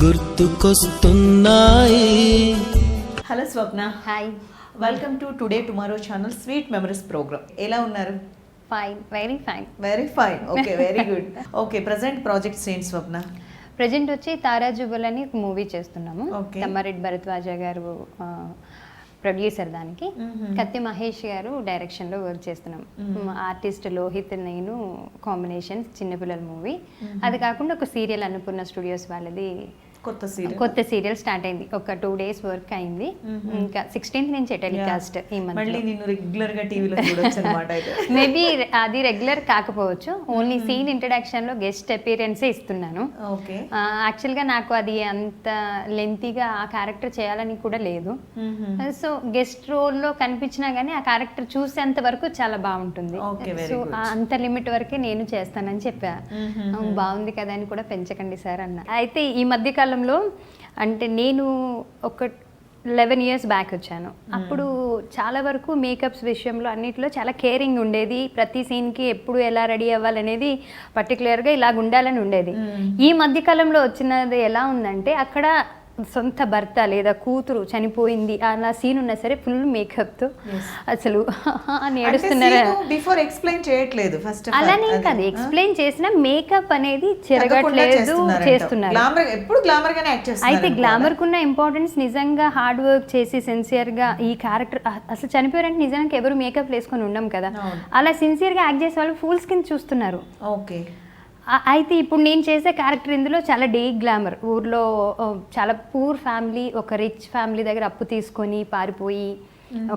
గుర్తుకొస్తున్నాయి. Hello Swapna, hi, welcome to today tomorrow channel sweet memories program. ఎలా ఉన్నారు? Fine, very fine. Very fine, okay, very good. Okay, present projects ఏంటి Swapna? Present వచ్చి తారాజుబుల్ అని ఒక movie చేస్తున్నాము. Okay. తమ్మారెడ్డి భరద్వాజ గారు ప్రొడ్యూసర్, దానికి కత్తి మహేష్ గారు డైరెక్షన్లో వర్క్ చేస్తున్నాం. ఆర్టిస్ట్ లోహిత్ నేను కాంబినేషన్, చిన్నపిల్లల మూవీ. అది కాకుండా ఒక సీరియల్ అన్నపూర్ణ స్టూడియోస్ వాళ్ళది కొత్త సీరియల్ స్టార్ట్ అయింది. ఒక 2 days వర్క్ అయింది. ఇంకా 16th నుంచి టెలికాస్ట్ ఈ మంత్. మళ్ళీ నేను రెగ్యులర్ గా టీవీలో చూడొచ్చు అన్నమాట. మేబీ అది రెగ్యులర్ కాకపోవచ్చు, ఓన్లీ సీన్ ఇంట్రడక్షన్ లో గెస్ట్ అపీరెన్సే ఇస్తున్నాను. ఓకే, యాక్చువల్గా నాకు అది అంత లెంతీగా ఆ క్యారెక్టర్ చేయాలని కూడా లేదు. సో గెస్ట్ రోల్లో కనిపించినా కానీ ఆ క్యారెక్టర్ చూసేంత వరకు చాలా బాగుంటుంది. సో అంత లిమిట్ వరకే నేను చేస్తానని చెప్పా. బాగుంది కదా అని కూడా పెంచకండి సార్ అన్న. అయితే ఈ మధ్య కాలంలో అంటే నేను ఒక 11 years బ్యాక్ వచ్చాను. అప్పుడు చాలా వరకు మేకప్స్ విషయంలో అన్నిట్లో చాలా కేరింగ్ ఉండేది. ప్రతి సీన్కి ఎప్పుడు ఎలా రెడీ అవ్వాలనేది పర్టికులర్గా ఇలాగ ఉండాలని ఉండేది. ఈ మధ్యకాలంలో వచ్చినది ఎలా ఉందంటే, అక్కడ సొంత భర్త లేదా కూతురు చనిపోయింది అలా సీన్ ఉన్నా సరే ఫుల్ మేకప్తో అసలు ఏడుస్తున్నారు. బిఫోర్ ఎక్స్ప్లెయిన్ చేయట్లేదు, ఫస్ట్ అలానే కాదు, ఎక్స్ప్లెయిన్ చేసిన మేకప్ అనేది చెరగట్లేదు, చేస్తున్నారు. అయితే గ్లామర్ కున్న ఇంపార్టెన్స్ నిజంగా హార్డ్ వర్క్ చేసి సిన్సియర్గా ఈ క్యారెక్టర్ అసలు చనిపోయారంటే నిజంగా ఎవరు మేకప్ వేసుకొని ఉండం కదా, అలా సిన్సియర్గా యాక్ట్ చేసే వాళ్ళు ఫుల్ స్కిన్ చూస్తున్నారు. ఓకే, అయితే ఇప్పుడు నేను చేసే క్యారెక్టర్ ఇందులో చాలా డే గ్లామర్. ఊర్లో చాలా పూర్ ఫ్యామిలీ, ఒక రిచ్ ఫ్యామిలీ దగ్గర అప్పు తీసుకొని పారిపోయి,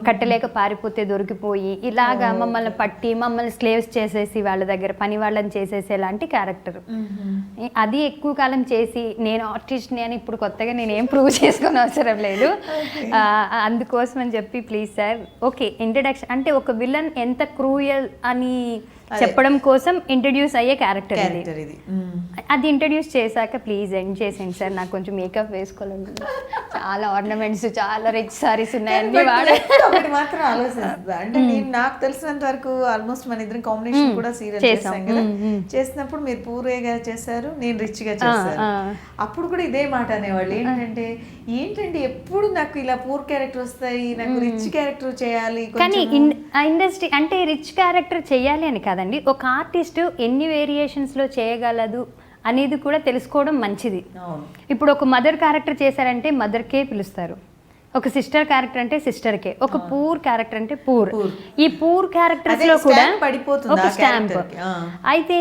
కట్టలేక పారిపోతే దొరికిపోయి, ఇలాగా మమ్మల్ని పట్టి మమ్మల్ని స్లేవ్స్ చేసేసి వాళ్ళ దగ్గర పని వాళ్ళని చేసేసేలాంటి క్యారెక్టర్. అది ఎక్కువ కాలం చేసి నేను ఆర్టిస్ట్ని అని ఇప్పుడు కొత్తగా నేనేం ప్రూవ్ చేసుకుని అవసరం లేదు. అందుకోసం అని చెప్పి ప్లీజ్ సార్, ఓకే, ఇంట్రడక్షన్ అంటే ఒక విలన్ ఎంత క్రూయల్ అని చెప్పడం కోసం ఇంట్రడ్యూస్ అయ్యే క్యారెక్టర్ ఇది. అది ఇంట్రడ్యూస్ చేశాక ప్లీజ్ ఎండ్ చేసేయండి సార్, నాకు కొంచెం మేకప్ వేసుకోలేదు. చాలా ఆర్నమెంట్స్, చాలా రిచ్ సారీస్ ఉన్నాయండి. ఒకటి మాత్రం ఆలోచిస్తుంది, అంటే నేను నాకు తెలిసినంత వరకు ఆల్మోస్ట్ మన ఇద్దరం కాంబినేషన్ కూడా సీరియల్ చేసాం కదా, చేసినప్పుడు మీరు పూర్గా చేశారు, నేను రిచ్ గా చేశాను. అప్పుడు కూడా ఇదే మాట అనేవాళ్ళు, ఏంటంటే ఎప్పుడు నాకు ఇలా పూర్ క్యారెక్టర్ వస్తాయి, నాకు రిచ్ క్యారెక్టర్ చేయాలి. కానీ ఇండస్ట్రీ అంటే రిచ్ క్యారెక్టర్ చేయాలి అని కాదండి, ఒక ఆర్టిస్ట్ ఎన్ని వేరియేషన్స్లో చేయగలదు అనేది కూడా తెలుసుకోవడం మంచిది. ఇప్పుడు ఒక మదర్ క్యారెక్టర్ చేశారంటే మదర్కే పిలుస్తారు, ఒక సిస్టర్ క్యారెక్టర్ అంటే సిస్టర్కే, ఒక పూర్ క్యారెక్టర్ అంటే పూర్. ఈ పూర్ క్యారెక్టర్స్ లో కూడా ఒక స్టాంప్. అయితే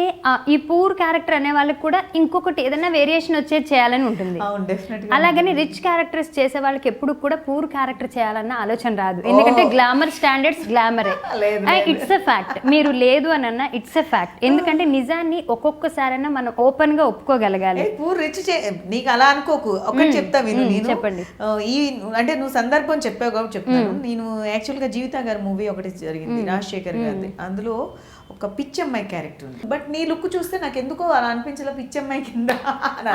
ఈ పూర్ క్యారెక్టర్ అనే వాళ్ళకి కూడా ఇంకొకటి ఏదైనా వేరియేషన్ వచ్చేది చేయాలని ఉంటుంది. అలాగని రిచ్ క్యారెక్టర్స్ చేసే వాళ్ళకి ఎప్పుడు కూడా పూర్ క్యారెక్టర్ చేయాలన్న ఆలోచన రాదు, ఎందుకంటే గ్లామర్ స్టాండర్డ్స్ గ్లామరే. ఇట్స్ ఎ ఫ్యాక్ట్, మీరు లేదు అని అన్నా ఇట్స్ ఎ ఫ్యాక్ట్. ఎందుకంటే నిజాన్ని ఒక్కొక్కసారైనా మనం ఓపెన్ గా ఒప్పుకోగలగాలి. పూర్ రిచ్ నీకు అలా అనుకోకు, ఒకటి చెప్తా విను. చెప్పండి. అంటే నువ్వు సందర్భం చెప్పావు కాబట్టి చెప్తాను. నేను యాక్చువల్గా జీవిత గారి మూవీ ఒకటి జరిగింది, రాజశేఖర్ గారిది. అందులో ఒక పిచ్చమ్మాయి క్యారెక్టర్ ఉంది, బట్ నీ లుక్ చూస్తే నాకు ఎందుకో అలా అనిపించలే, పిచ్చమ్మాయి కింద.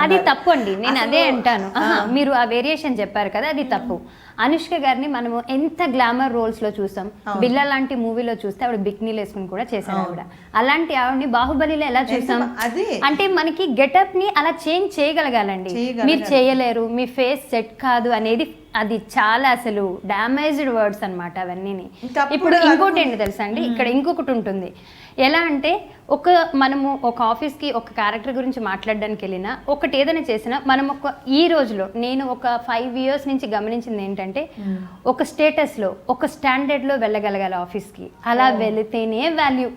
అది తప్పు అండి, నేను అదే అంటాను. మీరు ఆ వేరియేషన్ చెప్పారు కదా, అది తప్పు. అనుష్క గారిని మనము ఎంత గ్లామర్ రోల్స్ లో చూసాం, బిల్లా లాంటి మూవీలో చూస్తే ఆవిడ బిక్నీలు వేసుకుని కూడా చేశారు ఆవిడ. అలాంటి ఆవిడని బాహుబలిలో ఎలా చూసాం, అంటే మనకి గెటప్ ని అలా చేంజ్ చేయగలగాలండి. మీరు చేయలేరు, మీ ఫేస్ సెట్ కాదు అనేది అది చాలా అసలు డ్యామేజ్డ్ వర్డ్స్ అనమాట అవన్నీ. ఇప్పుడు ఇంకోటి ఏంటి తెలుసా అండి, ఇక్కడ ఇంకొకటి ఉంటుంది. ఎలా అంటే మనము ఒక ఆఫీస్కి ఒక క్యారెక్టర్ గురించి మాట్లాడడానికి వెళ్ళినా, ఒకటి ఏదైనా చేసినా మనం ఈ రోజులో నేను ఒక 5 years నుంచి గమనించింది ఏంటంటే, ఒక స్టేటస్లో ఒక స్టాండర్డ్లో వెళ్ళగలగాలి ఆఫీస్కి, అలా వెళితేనే వాల్యూ.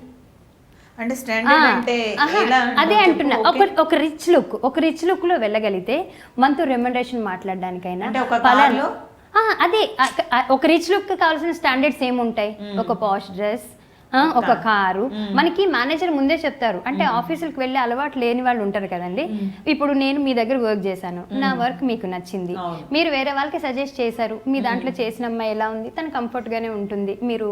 అదే అంటున్నా, ఒక రిచ్ లుక్ లో వెళ్ళగలిగితే మనతో రెమ్యునరేషన్ మాట్లాడడానికైనా అదే ఒక రిచ్ లుక్ కావాల్సిన స్టాండర్డ్స్ ఏముంటాయి, ఒక పాష్ డ్రెస్, ఒక కారు. మనకి మేనేజర్ ముందే చెప్తారు, అంటే ఆఫీసులకు వెళ్ళే అలవాటు లేని వాళ్ళు ఉంటారు కదండి. ఇప్పుడు నేను మీ దగ్గర వర్క్ చేశాను, నా వర్క్ మీకు నచ్చింది, మీరు వేరే వాళ్ళకి సజెస్ట్ చేశారు, మీ దాంట్లో చేసిన అమ్మాయి ఎలా ఉంది, తను కంఫర్ట్ గానే ఉంటుంది, మీరు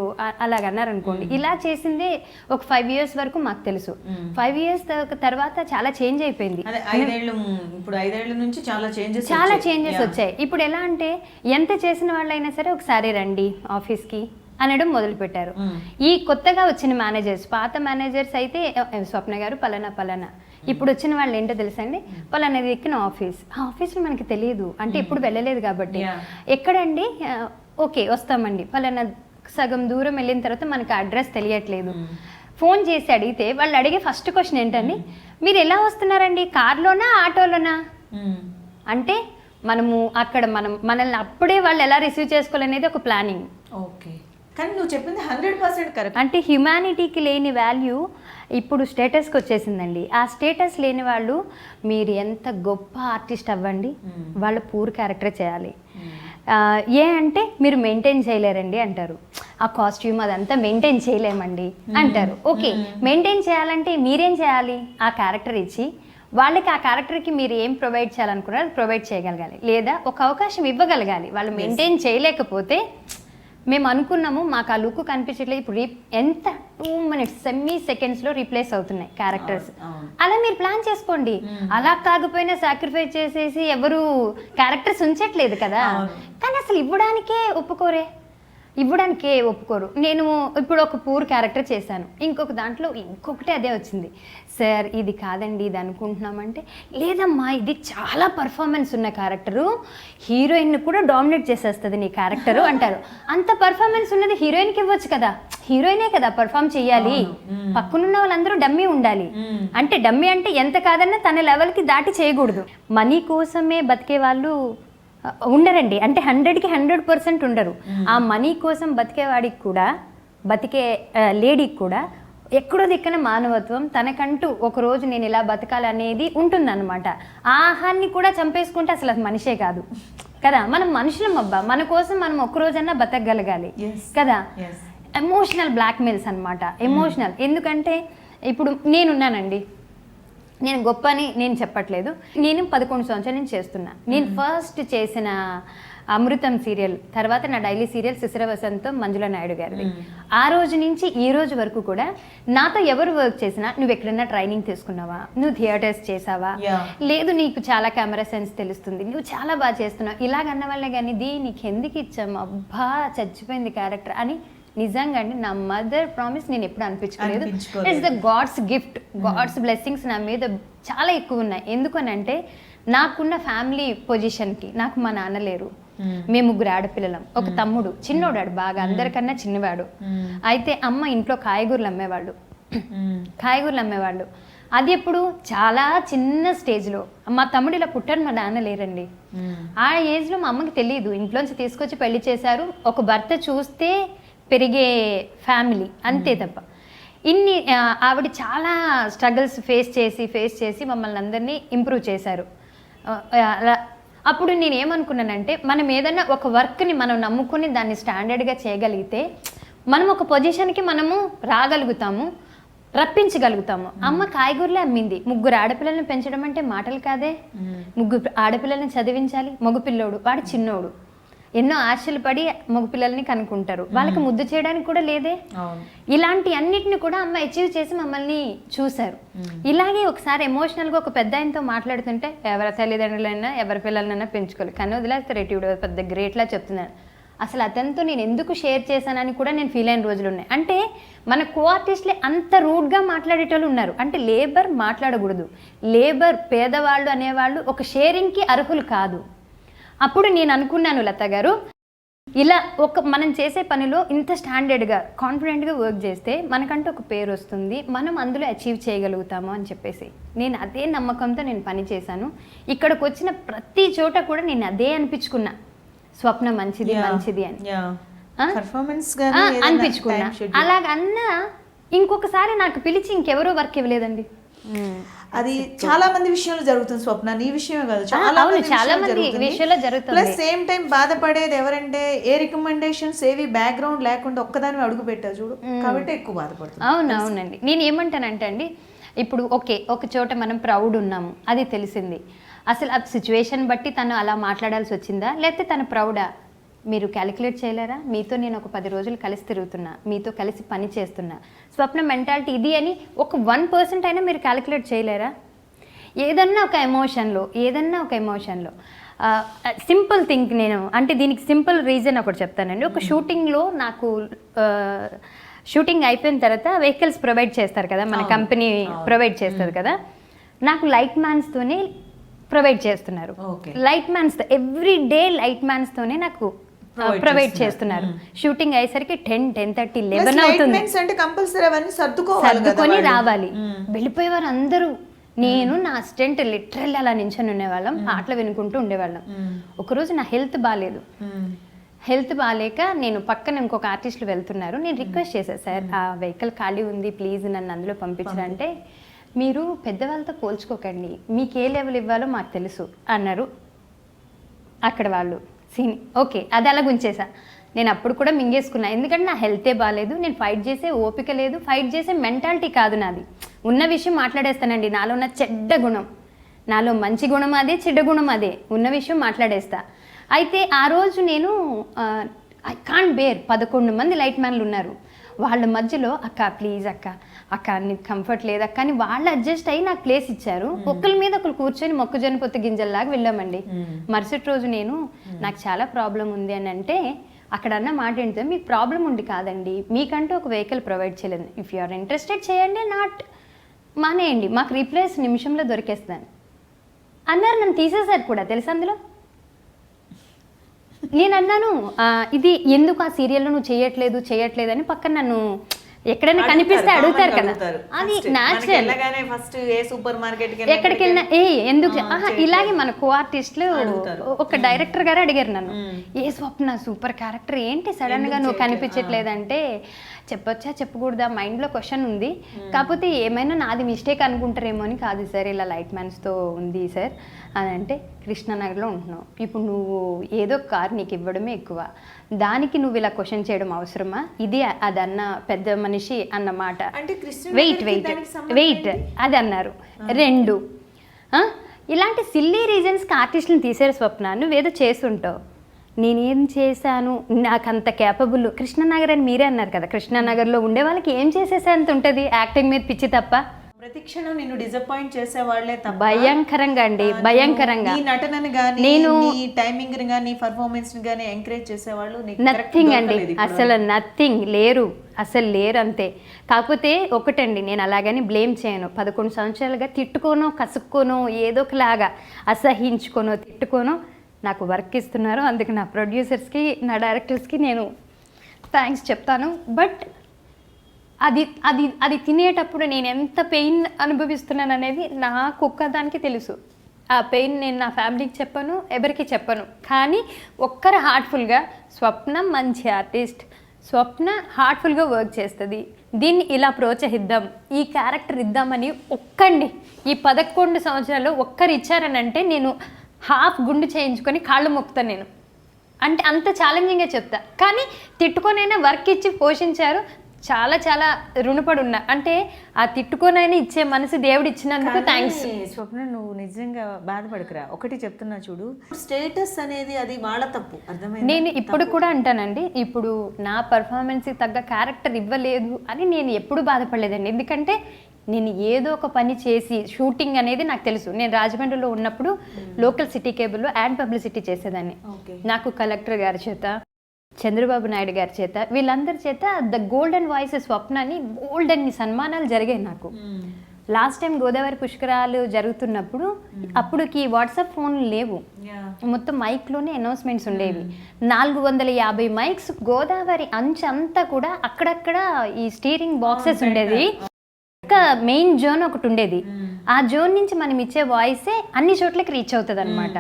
అలాగన్నారు అనుకోండి. ఇలా చేసిందే ఒక 5 years వరకు మాకు తెలుసు. 5 years తర్వాత చాలా చేంజ్ అయిపోయింది. ఇప్పుడు 5 ఏళ్ల నుంచి చాలా చేంజెస్ వచ్చాయి. ఇప్పుడు ఎలా అంటే ఎంత చేసిన వాళ్ళైనా సరే ఒకసారి రండి ఆఫీస్కి అనడం మొదలుపెట్టారు. ఈ కొత్తగా వచ్చిన మేనేజర్స్, పాత మేనేజర్స్ అయితే స్వప్న గారు పలానా పలానా, ఇప్పుడు వచ్చిన వాళ్ళు ఏంటో తెలుసా అండి, వాళ్ళు అనేది ఎక్కిన ఆఫీస్, ఆ ఆఫీస్లో మనకి తెలియదు అంటే ఎప్పుడు వెళ్ళలేదు కాబట్టి, ఎక్కడండి ఓకే వస్తామండి, వాళ్ళ సగం దూరం వెళ్ళిన తర్వాత మనకి అడ్రస్ తెలియట్లేదు. ఫోన్ చేసి అడిగితే వాళ్ళు అడిగే ఫస్ట్ క్వశ్చన్ ఏంటండి, మీరు ఎలా వస్తున్నారండి, కార్లోనా ఆటోలోనా? అంటే మనము అక్కడ మనల్ని అప్పుడే వాళ్ళు ఎలా రిసీవ్ చేసుకోవాలనేది ఒక ప్లానింగ్. ఓకే, కానీ నువ్వు చెప్పింది 100% కరెక్ట్. అంటే హ్యుమానిటీకి లేని వాల్యూ ఇప్పుడు స్టేటస్కి వచ్చేసిందండి. ఆ స్టేటస్ లేని వాళ్ళు మీరు ఎంత గొప్ప ఆర్టిస్ట్ అవ్వండి, వాళ్ళ పూర్ క్యారెక్టర్ చేయాలి. ఏ అంటే మీరు మెయింటైన్ చేయలేరండి అంటారు, ఆ కాస్ట్యూమ్ అదంతా మెయింటైన్ చేయలేమండి అంటారు. ఓకే, మెయింటైన్ చేయాలంటే మీరేం చేయాలి, ఆ క్యారెక్టర్ ఇచ్చి వాళ్ళకి ఆ క్యారెక్టర్కి మీరు ఏం ప్రొవైడ్ చేయాలనుకున్నారో అది ప్రొవైడ్ చేయగలగాలి, లేదా ఒక అవకాశం ఇవ్వగలగాలి. వాళ్ళు మెయింటైన్ చేయలేకపోతే మేము అనుకున్నాము మాకు ఆ లుక్ కనిపించట్లేదు, ఇప్పుడు ఎంత 2 minutes సెమీ సెకండ్స్లో రీప్లేస్ అవుతున్నాయి క్యారెక్టర్స్. అలా మీరు ప్లాన్ చేసుకోండి. అలా కాకపోయినా సాక్రిఫైస్ చేసేసి ఎవరు క్యారెక్టర్స్ ఉంచట్లేదు కదా, కానీ అసలు ఇవ్వడానికే ఒప్పుకోరు. నేను ఇప్పుడు ఒక పూర్ క్యారెక్టర్ చేశాను, ఇంకొక దాంట్లో ఇంకొకటి అదే వచ్చింది, సార్ ఇది కాదండి ఇది అనుకుంటున్నామంటే, లేదమ్మా ఇది చాలా పర్ఫార్మెన్స్ ఉన్న క్యారెక్టరు, హీరోయిన్ కూడా డామినేట్ చేసేస్తుంది నీ క్యారెక్టరు అంటారు. అంత పర్ఫార్మెన్స్ ఉన్నది హీరోయిన్కి ఇవ్వచ్చు కదా, హీరోయినే కదా పర్ఫామ్ చేయాలి, పక్కనున్న వాళ్ళందరూ డమ్మీ ఉండాలి. అంటే డమ్మీ అంటే ఎంత కాదన్నా తన లెవెల్కి దాటి చేయకూడదు. మనీ కోసమే బతికే వాళ్ళు ఉండరండి, అంటే 100కి 100% ఉండరు. ఆ మనీ కోసం బతికేవాడికి కూడా, బతికే లేడీకి కూడా ఎక్కడో దిక్కన మానవత్వం, తనకంటూ ఒకరోజు నేను ఇలా బతకాలనేది ఉంటుందన్నమాట. ఆ ఆహాన్ని కూడా చంపేసుకుంటే అసలు అది మనిషే కాదు కదా. మనం మనుషులం అబ్బా, మన కోసం మనం ఒక్కరోజన్నా బతకగలగాలి కదా. ఎమోషనల్ బ్లాక్మెయిల్స్ అనమాట, ఎమోషనల్. ఎందుకంటే ఇప్పుడు నేనున్నానండి, నేను గొప్ప అని నేను చెప్పట్లేదు, నేను 11 సంవత్సరాల నుంచి చేస్తున్నా. నేను ఫస్ట్ చేసిన అమృతం సీరియల్ తర్వాత నా డైలీ సీరియల్ శిశిర వసంతం మంజుల నాయుడు గారిది. ఆ రోజు నుంచి ఈ రోజు వరకు కూడా నాతో ఎవరు వర్క్ చేసినా, నువ్వు ఎక్కడన్నా ట్రైనింగ్ తీసుకున్నావా, నువ్వు థియేటర్స్ చేసావా, లేదు నీకు చాలా కెమెరా సెన్స్ తెలుస్తుంది, నువ్వు చాలా బాగా చేస్తున్నావు, ఇలాగన్న వాళ్ళే కానీ దీనికి ఎందుకు ఇచ్చాము, అబ్బా చచ్చిపోయింది క్యారెక్టర్ అని నిజంగా అండి నా మదర్ ప్రామిస్ నేను ఎప్పుడు అనిపించుకోలేదు. It's the god's gift, god's blessings నా మీద చాలా ఎక్కువ ఉన్నాయి. ఎందుకనంటే నాకున్న ఫ్యామిలీ పొజిషన్కి, నాకు మా నాన్న లేరు, మేము 3 ఆడపిల్లలం, ఒక తమ్ముడు చిన్నోడాడు, బాగా అందరికన్నా చిన్నవాడు. అయితే అమ్మ ఇంట్లో కాయగూరలు అమ్మేవాళ్ళు. అది ఎప్పుడు చాలా చిన్న స్టేజ్లో, మా తమ్ముడు ఇలా పుట్టాడు, మా నాన్న లేరండి. ఆ ఏజ్లో మా అమ్మకి తెలియదు, ఇంట్లోంచి తీసుకొచ్చి పెళ్లి చేశారు, ఒక భర్త చూస్తే పెరిగే ఫ్యామిలీ అంతే తప్ప. ఆవిడ చాలా స్ట్రగుల్స్ ఫేస్ చేసి మమ్మల్ని అందరినీ ఇంప్రూవ్ చేశారు. అలా అప్పుడు నేను ఏమనుకున్నానంటే, మనం ఏదైనా ఒక వర్క్ని మనం నమ్ముకుని దాన్ని స్టాండర్డ్గా చేయగలిగితే మనం ఒక పొజిషన్కి మనము రాగలుగుతాము, రప్పించగలుగుతాము. అమ్మ కాయగూరలే అమ్మింది, 3 ఆడపిల్లలను పెంచడం అంటే మాటలు కాదే. 3 ఆడపిల్లల్ని చదివించాలి, మగపిల్లోడు వాడు చిన్నోడు, ఎన్నో ఆశలు పడి మగపిల్లల్ని కనుక్కుంటారు, వాళ్ళకి ముద్దు చేయడానికి కూడా లేదే. ఇలాంటి అన్నిటిని కూడా అమ్మ అచీవ్ చేసి మమ్మల్ని చూశారు. ఇలాగే ఒకసారి ఎమోషనల్గా ఒక పెద్ద ఆయనతో మాట్లాడుతుంటే, ఎవరి తల్లిదండ్రులైనా ఎవరి పిల్లలైనా పెంచుకోవాలి, కానీ వదిలేస్తారు, రేటివిడ పెద్ద గ్రేట్లా చెప్తున్నాను. అసలు అతనితో నేను ఎందుకు షేర్ చేశానని కూడా నేను ఫీల్ అయిన రోజులు ఉన్నాయి. అంటే మన కో ఆర్టిస్ట్లే అంత రూడ్గా మాట్లాడేటోళ్ళు ఉన్నారు. అంటే లేబర్ మాట్లాడకూడదు, లేబర్ పేదవాళ్ళు అనేవాళ్ళు ఒక షేరింగ్కి అర్హులు కాదు. అప్పుడు నేను అనుకున్నాను, లత గారు ఇలా మనం చేసే పనిలో ఇంత స్టాండర్డ్గా కాన్ఫిడెంట్గా వర్క్ చేస్తే మనకంటూ ఒక పేరు వస్తుంది, మనం అందులో అచీవ్ చేయగలుగుతాము అని చెప్పేసి నేను అదే నమ్మకంతో నేను పని చేశాను. ఇక్కడికి వచ్చిన ప్రతి చోట కూడా నేను అదే అనిపించుకున్నా, స్వప్న మంచిది అని అనిపించుకున్నా. అలాగన్నా ఇంకొకసారి నాకు పిలిచి ఇంకెవరో వర్క్ ఇవ్వలేదండి. అది చాలా మంది విషయంలో జరుగుతుంది స్వప్న, నీ విషయమే కాదు, చాలా మంది విషయంలో జరుగుతుంది. ప్లస్ సేమ్ టైం బాధపడేది ఎవరంటే ఏ రికమెండేషన్స్ ఏవి బ్యాక్గ్రౌండ్ లేకుండా ఒక్కదాని అడుగు పెట్టావు చూడు, కాబట్టి ఎక్కువ బాధపడుతుంది. అవునండి, నేను ఏమంటానంటే అండి, ఇప్పుడు ఒక చోట మనం ప్రౌడ్ ఉన్నాము అది తెలిసింది, అసలు ఆ సిచ్యువేషన్ బట్టి తను అలా మాట్లాడాల్సి వచ్చిందా, లేకపోతే తను ప్రౌడా, మీరు క్యాలిక్యులేట్ చేయలేరా? మీతో నేను ఒక 10 రోజులు కలిసి తిరుగుతున్నా, మీతో కలిసి పని చేస్తున్నా, స్వప్న మెంటాలిటీ ఇది అని ఒక 1% అయినా మీరు క్యాలిక్యులేట్ చేయలేరా? ఏదన్నా ఒక ఎమోషన్లో సింపుల్ థింక్, నేను అంటే దీనికి సింపుల్ రీజన్ ఒకటి చెప్తానండి. ఒక షూటింగ్లో నాకు షూటింగ్ అయిపోయిన తర్వాత వెహికల్స్ ప్రొవైడ్ చేస్తారు కదా, మన కంపెనీ ప్రొవైడ్ చేస్తుంది కదా, నాకు లైట్ మ్యాన్స్తోనే ప్రొవైడ్ చేస్తున్నారు. లైట్ మ్యాన్స్తో ఎవ్రీ డే లైట్ మ్యాన్స్తోనే నాకు ప్రొవైడ్ చేస్తున్నారు. షూటింగ్ అయ్యేసరికి 10:30 11 అవుతుంది. అంటే కంపల్సరీ అవన్నీ సర్దుకొని రావాలి. వెళ్ళిపోయేవారు అందరూ. నేను నా అసిస్టెంట్ లిటరల్లీ అలా నించొని ఉండేవాళ్ళం, పాటలు వినుకుంటూ ఉండేవాళ్ళం. ఒకరోజు నా హెల్త్ బాగాలేక నేను పక్కన ఇంకొక ఆర్టిస్టులు వెళ్తున్నారు. నేను రిక్వెస్ట్ చేశాను, సార్ ఆ వెహికల్ ఖాళీ ఉంది, ప్లీజ్ నన్ను అందులో పంపించారంటే, మీరు పెద్దవాళ్ళతో పోల్చుకోకండి, మీకు ఏ లెవెల్ ఇవ్వాలో మాకు తెలుసు అన్నారు అక్కడ వాళ్ళు. ఓకే, అది అలా గుంచేసా. నేను అప్పుడు కూడా మింగేసుకున్నా, ఎందుకంటే నా హెల్తే బాగాలేదు, నేను ఫైట్ చేసే ఓపిక లేదు, ఫైట్ చేసే మెంటాలిటీ కాదు నాది. ఉన్న విషయం మాట్లాడేస్తానండి, నాలో ఉన్న చెడ్డ గుణం, నాలో మంచి గుణం అదే, చెడ్డ గుణం అదే, ఉన్న విషయం మాట్లాడేస్తా. అయితే ఆ రోజు నేను ఐ కాంట్ బేర్, 11 మంది లైట్ మ్యాన్లు ఉన్నారు, వాళ్ళ మధ్యలో అక్క ప్లీజ్ అక్క నీకు కంఫర్ట్ లేదు అక్క అని వాళ్ళు అడ్జస్ట్ అయ్యి నాకు ప్లేస్ ఇచ్చారు. ఒకరి మీద ఒకరు కూర్చొని మొక్కజొన్న పొత్తు గింజల్లాగా వెళ్ళామండి. మరుసటి రోజు నేను నాకు చాలా ప్రాబ్లం ఉంది అని అంటే, అక్కడ అన్న మాట ఏంటంటే, మీకు ప్రాబ్లం ఉండి కాదండి, మీకంటూ ఒక వెహికల్ ప్రొవైడ్ చేయలేదు, ఇఫ్ యు ఆర్ ఇంట్రెస్టెడ్ చేయండి, నాట్ మానేయండి, మాకు రీప్లేస్ నిమిషంలో దొరికేస్తాను అన్నారు. నన్ను తీసేశారు కూడా తెలుసు అందులో. నేను అన్నాను, ఇది ఎందుకు ఆ సీరియల్లో నువ్వు చేయట్లేదు అని పక్కన నన్ను ఎక్కడైనా కనిపిస్తే అడుగుతారు కదా, అది న్యాచురల్. ఎక్కడికి వెళ్ళినా ఎందుకు ఇలాగే మన కో ఆర్టిస్టులు ఒక డైరెక్టర్ గారు అడిగారు నన్ను, ఏ స్వప్న సూపర్ క్యారెక్టర్ ఏంటి సడన్ గా నువ్వు కనిపించట్లేదంటే, చెప్పొచ్చా చెప్పకూడదా మైండ్లో క్వశ్చన్ ఉంది, కాకపోతే ఏమైనా నాది మిస్టేక్ అనుకుంటారేమో అని. కాదు సార్, ఇలా లైట్ మ్యాన్స్తో ఉంది సార్ అని అంటే, కృష్ణానగర్లో ఉంటున్నావు, ఇప్పుడు నువ్వు ఏదో కార్ నీకు ఇవ్వడమే ఎక్కువ, దానికి నువ్వు ఇలా క్వశ్చన్ చేయడం అవసరమా, ఇది అదన్న పెద్ద మనిషి అన్నమాట. వెయిట్ అది అన్నారు. 2 ఇలాంటి సిల్లీ రీజన్స్కి ఆర్టిస్టులను తీసేరు. స్వప్న నువ్వేదో చేస్తుంటావు, నేనేం చేశాను, నాకు అంత క్యాపబుల్. కృష్ణానగర్ అని మీరే అన్నారు కదా, కృష్ణానగర్లో ఉండే వాళ్ళకి ఏం చేసేసేంత ఉంటుంది యాక్టింగ్ మీద పిచ్చి తప్ప. ప్రతిక్షణం నిన్ను డిసప్పాయింట్ చేసే వాళ్ళే తప్ప భయంకరంగా అండి, భయంకరంగా. నీ నటనని గానీ, నేను నీ టైమింగ్ ని గానీ, పర్ఫార్మెన్స్ ని గానీ ఎంకరేజ్ చేసేవాళ్ళు నథింగ్ అండి, అసలు నథింగ్ లేరు, అసలు లేరు అంతే. కాకపోతే ఒకటండి, నేను అలాగని బ్లేమ్ చేయను. 11 సంవత్సరాలుగా తిట్టుకోనో కసుక్కోనో ఏదో ఒకలాగా అసహించుకోనో తిట్టుకోనో నాకు వర్క్ ఇస్తున్నారు. అందుకు నా ప్రొడ్యూసర్స్కి నా డైరెక్టర్స్కి నేను థ్యాంక్స్ చెప్తాను. బట్ అది అది అది తినేటప్పుడు నేను ఎంత పెయిన్ అనుభవిస్తున్నాను అనేది నాకు ఒక్కదానికి తెలుసు. ఆ పెయిన్ నేను నా ఫ్యామిలీకి చెప్పను, ఎవరికి చెప్పను. కానీ ఒక్కరు హార్ట్ఫుల్గా, స్వప్న మంచి ఆర్టిస్ట్, స్వప్న హార్ట్ఫుల్గా వర్క్ చేస్తుంది, దీన్ని ఇలా ప్రోత్సహిద్దాం, ఈ క్యారెక్టర్ ఇద్దామని ఒక్కండి ఈ 11 సంవత్సరాల్లో ఒక్కరు ఇచ్చారని అంటే నేను హాఫ్ గుండు చేయించుకొని కాళ్ళు మొక్కుతాను నేను. అంటే అంత ఛాలెంజింగ్గా చెప్తా. కానీ తిట్టుకొనైనా వర్క్ ఇచ్చి పోషించారు, చాలా చాలా రుణపడి ఉన్నా. అంటే ఆ తిట్టుకొనైనా ఇచ్చే మనసు దేవుడు ఇచ్చినందుకు థ్యాంక్స్. స్వప్న నువ్వు నిజంగా బాధపడకురా, ఒకటి చెప్తున్నా చూడు, స్టేటస్ అనేది అది వాళ్ళ తప్పు, అర్థమైంది. నేను ఇప్పుడు కూడా అంటానండి, ఇప్పుడు నా పర్ఫార్మెన్స్కి తగ్గ క్యారెక్టర్ ఇవ్వలేదు అని నేను ఎప్పుడు బాధపడలేదండి. ఎందుకంటే నేను ఏదో ఒక పని చేసి, షూటింగ్ అనేది నాకు తెలుసు. నేను రాజమండ్రిలో ఉన్నప్పుడు లోకల్ సిటీ కేబుల్లో యాడ్ పబ్లిసిటీ చేసేదాన్ని. నాకు కలెక్టర్ గారి చేత, చంద్రబాబు నాయుడు గారి చేత, వీళ్ళందరి చేత ద గోల్డెన్ వాయిస్ స్వప్న అని గోల్డెన్ సన్మానాలు జరిగాయి నాకు. లాస్ట్ టైం గోదావరి పుష్కరాలు జరుగుతున్నప్పుడు అప్పుడుకి వాట్సాప్ ఫోన్లు లేవు, మొత్తం మైక్లోనే అనౌన్స్మెంట్స్ ఉండేవి. 450 మైక్స్ గోదావరి అంతా కూడా అక్కడక్కడ ఈ స్టీరింగ్ బాక్సెస్ ఉండేది. ఒక మెయిన్ జోన్ ఒకటి ఉండేది, ఆ జోన్ నుంచి మనం ఇచ్చే వాయిసే అన్ని చోట్లకి రీచ్ అవుతుంది అనమాట.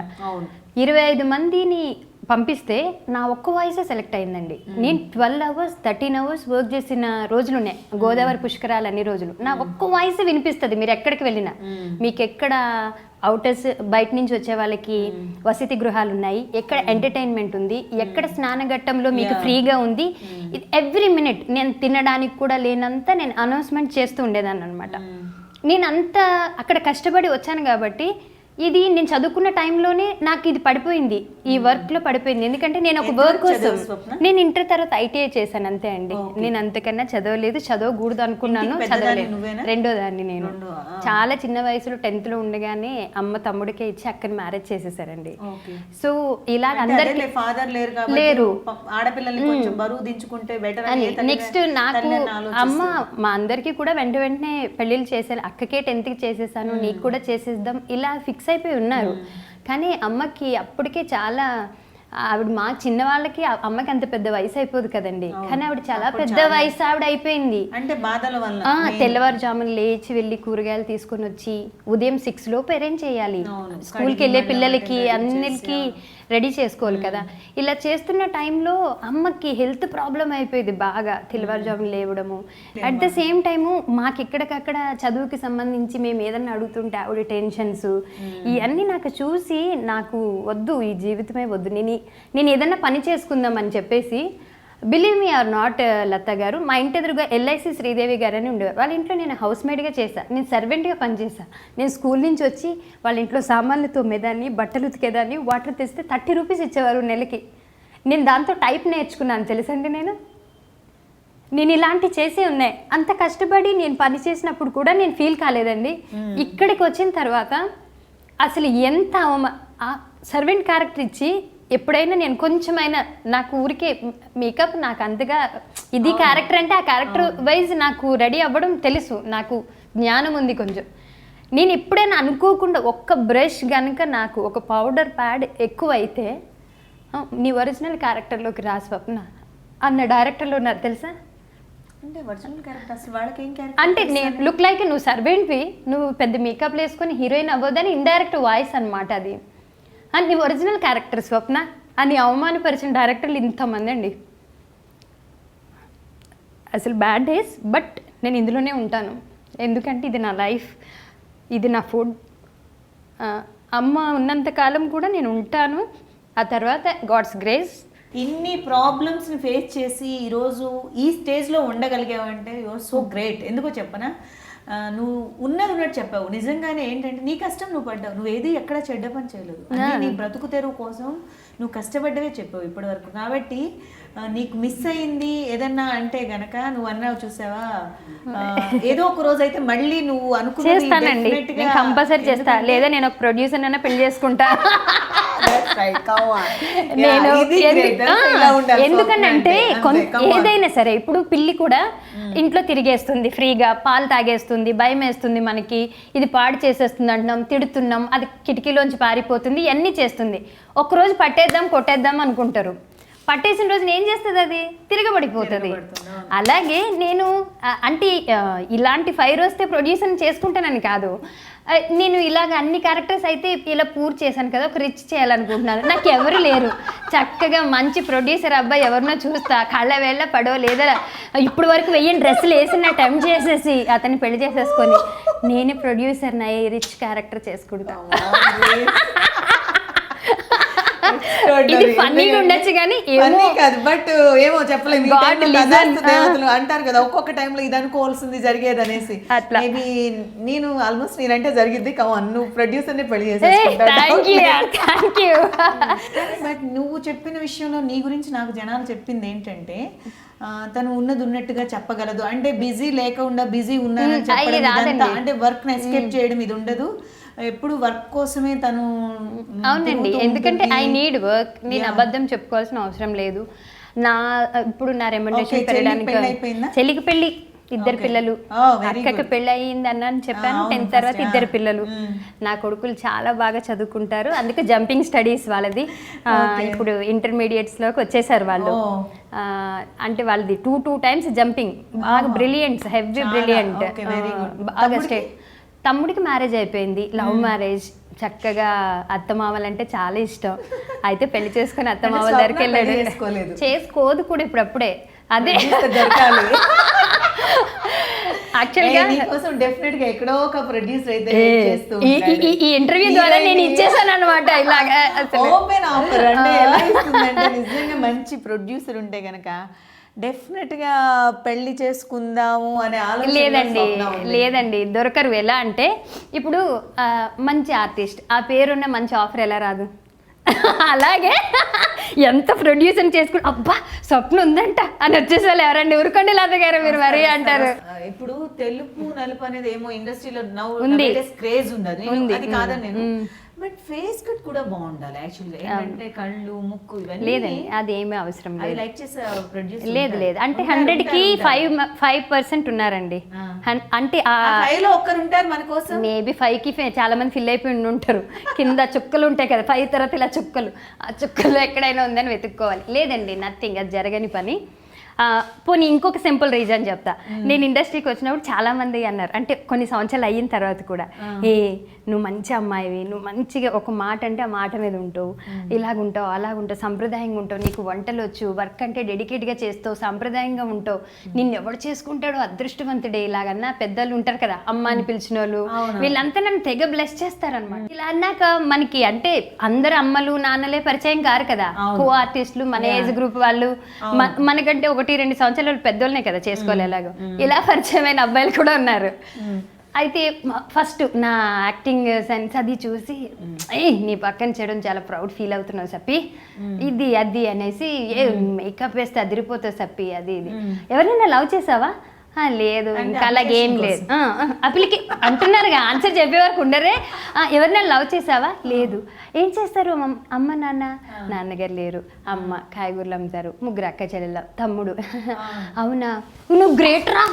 25 మందిని పంపిస్తే నా ఒక్క వాయిసే సెలెక్ట్ అయిందండి. నేను 12 hours 13 hours వర్క్ చేసిన రోజులు ఉన్నాయి గోదావరి పుష్కరాలు అన్ని రోజులు. నా ఒక్క వాయిస్ వినిపిస్తుంది మీరు ఎక్కడికి వెళ్ళినా. మీకు ఎక్కడ అవుటర్స్ బయట నుంచి వచ్చే వాళ్ళకి వసతి గృహాలు ఉన్నాయి, ఎక్కడ ఎంటర్టైన్మెంట్ ఉంది, ఎక్కడ స్నానఘట్టంలో మీకు ఫ్రీగా ఉంది, ఎవ్రీ మినిట్ నేను తినడానికి కూడా లేనంత నేను అనౌన్స్మెంట్ చేస్తూ ఉండేదాన్ని అనమాట. నేను అంత అక్కడ కష్టపడి వచ్చాను కాబట్టి ఇది నేను చదువుకున్న టైంలోనే నాకు ఇది పడిపోయింది, ఈ వర్క్లో పడిపోయింది. ఎందుకంటే నేను ఒక వర్క్ కోసం నేను ఇంటర్ తర్వాత ఐటీఐ చేశాను అంతే అండి. నేను అంతకన్నా చదవలేదు, చదవకూడదు అనుకున్నాను, చదవలేదు. రెండో దాన్ని నేను చాలా చిన్న వయసులో 10th లో ఉండగానే అమ్మ తమ్ముడికే ఇచ్చి అక్కని మ్యారేజ్ చేసేసారండి. సో ఇలా అందరికీ లేరు, నెక్స్ట్ నాకు అమ్మ మా అందరికీ కూడా వెంటనే పెళ్ళిళ్ళు చేశాను. అక్కకే 10th కి చేసేసాను, నీకు కూడా చేసేద్దాం ఇలా ఫిక్స్ అయిపోయి ఉన్నారు. కానీ అమ్మకి అప్పటికే చాలా, ఆవిడ మా చిన్న వాళ్ళకి అమ్మకి అంత పెద్ద వయసు అయిపోదు కదండి, కానీ ఆవిడ చాలా పెద్ద వయసు ఆవిడ అయిపోయింది. అంటే బాధల వల్ల తెల్లవారుజామున లేచి వెళ్ళి కూరగాయలు తీసుకొని వచ్చి ఉదయం 6 లోపు అరేంజ్ చేయాలి, స్కూల్కి వెళ్ళే పిల్లలకి అన్నిటికీ రెడీ చేసుకోవాలి కదా. ఇలా చేస్తున్న టైంలో అమ్మకి హెల్త్ ప్రాబ్లం అయిపోయింది బాగా, తెల్లవారుజామున లేవడము. అట్ ద సేమ్ టైము మాకు ఎక్కడికక్కడ చదువుకి సంబంధించి మేము ఏదన్నా అడుగుతుంటే ఆవిడ టెన్షన్స్, ఇవన్నీ నాకు చూసి నాకు వద్దు, ఈ జీవితమే వద్దు, నేను ఏదన్నా పని చేసుకుందాం అని చెప్పేసి, బిలీవ్ మీ ఆర్ నాట్ లత గారు, మా ఇంటి ఎదురుగా LIC శ్రీదేవి గారు అని ఉండేవారు. వాళ్ళ ఇంట్లో నేను హౌస్ మేడ్గా చేశాను, నేను సర్వెంట్గా పనిచేశాను. నేను స్కూల్ నుంచి వచ్చి వాళ్ళ ఇంట్లో సామాన్లు తోమేదాన్ని, బట్టలు ఉతికేదాన్ని, వాటర్ తెస్తే 30 రూపీస్ ఇచ్చేవారు నెలకి. నేను దాంతో టైప్ నేర్చుకున్నాను తెలుసండి. నేను ఇలాంటి చేసే ఉన్నాయి. అంత కష్టపడి నేను పని చేసినప్పుడు కూడా నేను ఫీల్ కాలేదండి. ఇక్కడికి వచ్చిన తర్వాత అసలు ఎంత సర్వెంట్ క్యారెక్టర్ ఇచ్చి ఎప్పుడైనా నేను కొంచెమైనా నాకు ఊరికే మేకప్ నాకు అంతగా ఇది క్యారెక్టర్ అంటే ఆ క్యారెక్టర్ వైజ్ నాకు రెడీ అవ్వడం తెలుసు, నాకు జ్ఞానం ఉంది కొంచెం. నేను ఎప్పుడైనా అనుకోకుండా ఒక్క బ్రష్ కనుక నాకు ఒక పౌడర్ ప్యాడ్ ఎక్కువ అయితే, నీ ఒరిజినల్ క్యారెక్టర్లోకి రా స్వప్న అన్న డైరెక్టర్లో ఉన్నారు తెలుసా. అంటే నేను లుక్ లైక్ నువ్వు సర్వెంట్వి, నువ్వు పెద్ద మేకప్ వేసుకొని హీరోయిన్ అవ్వదని ఇండైరెక్ట్ వాయిస్ అనమాట అది. అండ్ నీ ఒరిజినల్ క్యారెక్టర్ స్వప్న అని అవమానపరిచిన డైరెక్టర్లు ఇంతమంది అండి. అసలు బ్యాడ్ డేస్, బట్ నేను ఇందులోనే ఉంటాను, ఎందుకంటే ఇది నా లైఫ్, ఇది నా ఫుడ్. అమ్మ ఉన్నంతకాలం కూడా నేను ఉంటాను. ఆ తర్వాత గాడ్స్ గ్రేస్. ఇన్ని ప్రాబ్లమ్స్ని ఫేస్ చేసి ఈరోజు ఈ స్టేజ్లో ఉండగలిగావంటే యు ఆర్ సో గ్రేట్. ఎందుకో చెప్పనా, నువ్వు ఉన్నట్టు చెప్పావు. నిజంగానే ఏంటంటే నీ కష్టం నువ్వు పడ్డావు, నువ్వు ఏది ఎక్కడ చెడ్డ పని చేయలేదు. అంటే నీ బ్రతుకు తెరువు కోసం నువ్వు కష్టపడ్డవే చెప్పావు ఇప్పటి వరకు. కాబట్టి నీకు మిస్ అయింది ఏదన్నా అంటే గనక నువ్వు అన్నావు చూసావా, ఏదో ఒక రోజు అయితే మళ్ళీ నువ్వు అనుకున్నానండి, కంపల్సరీ చేస్తా, లేదా నేను ఒక ప్రొడ్యూసర్ అయినా పెళ్లి చేసుకుంటా. నేను ఎందుకంటే ఏదైనా సరే ఇప్పుడు పిల్లి కూడా ఇంట్లో తిరిగేస్తుంది ఫ్రీగా, పాలు తాగేస్తుంది, భయం వేస్తుంది మనకి, ఇది పాడు చేసేస్తుంది అంటున్నాం, తిడుతున్నాం, అది కిటికీలోంచి పారిపోతుంది, ఇవన్నీ చేస్తుంది. ఒకరోజు పట్టేద్దాం కొట్టేద్దాం అనుకుంటారు, పట్టేసిన రోజున ఏం చేస్తుంది, అది తిరగబడిపోతుంది. అలాగే నేను అంటే ఇలాంటి ఫైర్ వస్తే ప్రొడ్యూసర్ చేసుకుంటానని కాదు, నేను ఇలాగ అన్ని క్యారెక్టర్స్ అయితే ఇలా పూర్తి చేశాను కదా, ఒక రిచ్ చేయాలనుకుంటున్నాను. నాకు ఎవరు లేరు, చక్కగా మంచి ప్రొడ్యూసర్ అబ్బాయి ఎవరినో చూస్తా, కళ్ళ వేళ్ళ పడో లేదా ఇప్పుడు వరకు 1000 డ్రెస్సులు వేసిన టైం చేసేసి అతన్ని పెళ్లి చేసేసుకొని నేనే ప్రొడ్యూసర్ నా రిచ్ క్యారెక్టర్ చేసుకుంటా. ఇది ఫన్నీగా ఉండొచ్చు కానీ కాదు, బట్ ఏమో చెప్పలేదు. దేవతలు అంటారు కదా ఒక్కొక్క టైంలో ఇది అనుకోవాల్సింది జరిగేది అనేసి. మేబీ నేను ఆల్మోస్ట్ నేనంటే జరిగింది కావాలి, నువ్వు ప్రొడ్యూసర్ ని పెళ్లి చేసేసుకుంటావు. బట్ నువ్వు చెప్పిన విషయంలో నీ గురించి నాకు జనాలు చెప్పింది ఏంటంటే తను ఉన్నది ఉన్నట్టుగా చెప్పగలదు, అంటే బిజీ లేకుండా బిజీ ఉన్నానని చెప్పడం, అంటే వర్క్ ని ఎస్కేప్ చేయడం ఇది ఉండదు, ఎప్పుడు వర్క్ కోసమే తను. అవునండి, ఎందుకంటే ఐ నీడ్ వర్క్, నేను అబద్ధం చెప్పుకోవాల్సిన అవసరం లేదు. ఇప్పుడు నా రెమ్యునరేషన్ పెరగడానికి, చెల్లికి పెళ్లి, 2 పిల్లలు, అక్కకి పెళ్ళి అయ్యింది అన్నాను చెప్పాను, 10th తర్వాత 2 పిల్లలు. నా కొడుకులు చాలా బాగా చదువుకుంటారు, అందుకే జంపింగ్ స్టడీస్ వాళ్ళది. ఇప్పుడు ఇంటర్మీడియట్స్ లోకి వచ్చేసారు వాళ్ళు. అంటే వాళ్ళది 2 times జంపింగ్, బాగా బ్రిలియంట్, హెవీ బ్రిలియంట్, బాగా స్టేట్. తమ్ముడికి మ్యారేజ్ అయిపోయింది, లవ్ మ్యారేజ్, చక్కగా అత్తమామలంటే చాలా ఇష్టం. అయితే పెళ్లి చేసుకుని అత్తమామల దగ్గరికి వెళ్ళాడు, చేసుకోదు కూడా ఇప్పుడప్పుడే. అదే యాక్చువల్గా ఈ ఇంటర్వ్యూ ద్వారా నేను ఇచ్చేసాను అనమాట. ఇలాగా నిజంగా మంచి ప్రొడ్యూసర్ ఉంటే గనక డెఫినెట్ గా పెళ్లి చేసుకుందాము అనే ఆలోచన లేదండి దొరకరు. ఎలా అంటే ఇప్పుడు మంచి ఆర్టిస్ట్, ఆ పేరున్న మంచి ఆఫర్ ఎలా రాదు? అలాగే ఎంత ప్రొడ్యూసర్ చేసుకుని అబ్బా స్వప్నం ఉందంట అని వచ్చేసారు ఎవరండి, ఊరుకోండి లత గారు మీరు మరీ అంటారు. ఇప్పుడు తెలుపు నలుపు అనేది ఏమో ఇండస్ట్రీలో ఉంది, క్రేజ్ ఉంది, అది కాదని నేను, బట్ ఫేస్ కట్ కూడా బాగుండాలి యాక్చువల్లీ. ఏంటంటే కళ్ళు ముక్కు ఇవన్నీ లేదండి అది ఏమీ అవసరం లేదు. లైక్ చేసే ప్రొడ్యూసర్ లేదు అంటే 100కి 5% ఉన్నారండి. అంటే ఒక్కరు ఉంటారు మన కోసం, మేబీ 5కి చాలా మంది ఫిల్ అయిపోయి ఉంటారు. కింద చుక్కలు ఉంటాయి కదా 5 తర్వాత ఇలా చుక్కలు, ఆ చుక్కలు ఎక్కడైనా ఉందని వెతుక్కోవాలి. లేదండి నథింగ్, అది జరగని పని. పోనీ ఇంకొక సింపుల్ రీజన్ చెప్తా. నేను ఇండస్ట్రీకి వచ్చినప్పుడు చాలా మంది అన్నారు, అంటే కొన్ని సంవత్సరాలు అయిన తర్వాత కూడా, నువ్వు మంచి అమ్మాయివి, నువ్వు మంచిగా ఒక మాట అంటే ఆ మాట మీద ఉంటావు, ఇలాగుంటావు అలాగుంటావు, సంప్రదాయంగా ఉంటావు, నీకు వంటలు వచ్చు, వర్క్ అంటే డెడికేట్గా చేస్తావు, సాంప్రదాయంగా ఉంటావు, నిన్ను ఎవడు చేసుకుంటాడో అదృష్టవంతుడే, ఇలాగన్నా పెద్దలు ఉంటారు కదా అమ్మ అని పిలిచిన వాళ్ళు, వీళ్ళంతా నన్ను తెగ బ్లెస్ చేస్తారనమాట. ఇలా అన్నాక మనకి అంటే అందరు అమ్మలు నాన్నలే పరిచయం కారు కదా, కో ఆర్టిస్టులు మన ఏజ్ గ్రూప్ వాళ్ళు, మనకంటే 1-2 సంవత్సరాలు పెద్దోళ్ళనే కదా చేసుకోవాలి. ఎలాగో ఇలా పరిచయమైన అబ్బాయిలు కూడా ఉన్నారు. అయితే ఫస్ట్ నా యాక్టింగ్ సెన్స్ అది చూసి నీ పక్కన చేయడం చాలా ప్రౌడ్ ఫీల్ అవుతున్నావు సప్పి, ఇది అది అనేసి మేకప్ వేస్తే అదిరిపోతావు సప్పి, అది ఇది. ఎవరైనా లవ్ చేసావా? లేదు, ఇంకా అలాగేం లేదు. అప్పటికి అంటున్నారుగా, ఆన్సర్ చెప్పే వరకు ఉండరే. ఎవరైనా లవ్ చేసావా? లేదు. ఏం చేస్తారు? అమ్మ నాన్న, నాన్నగారు లేరు, అమ్మ కాయగూరలు అమ్ముతారు, 3 అక్క చెల్లెళ్ళ, తమ్ముడు. అవునా, నువ్వు గ్రేట్ రా,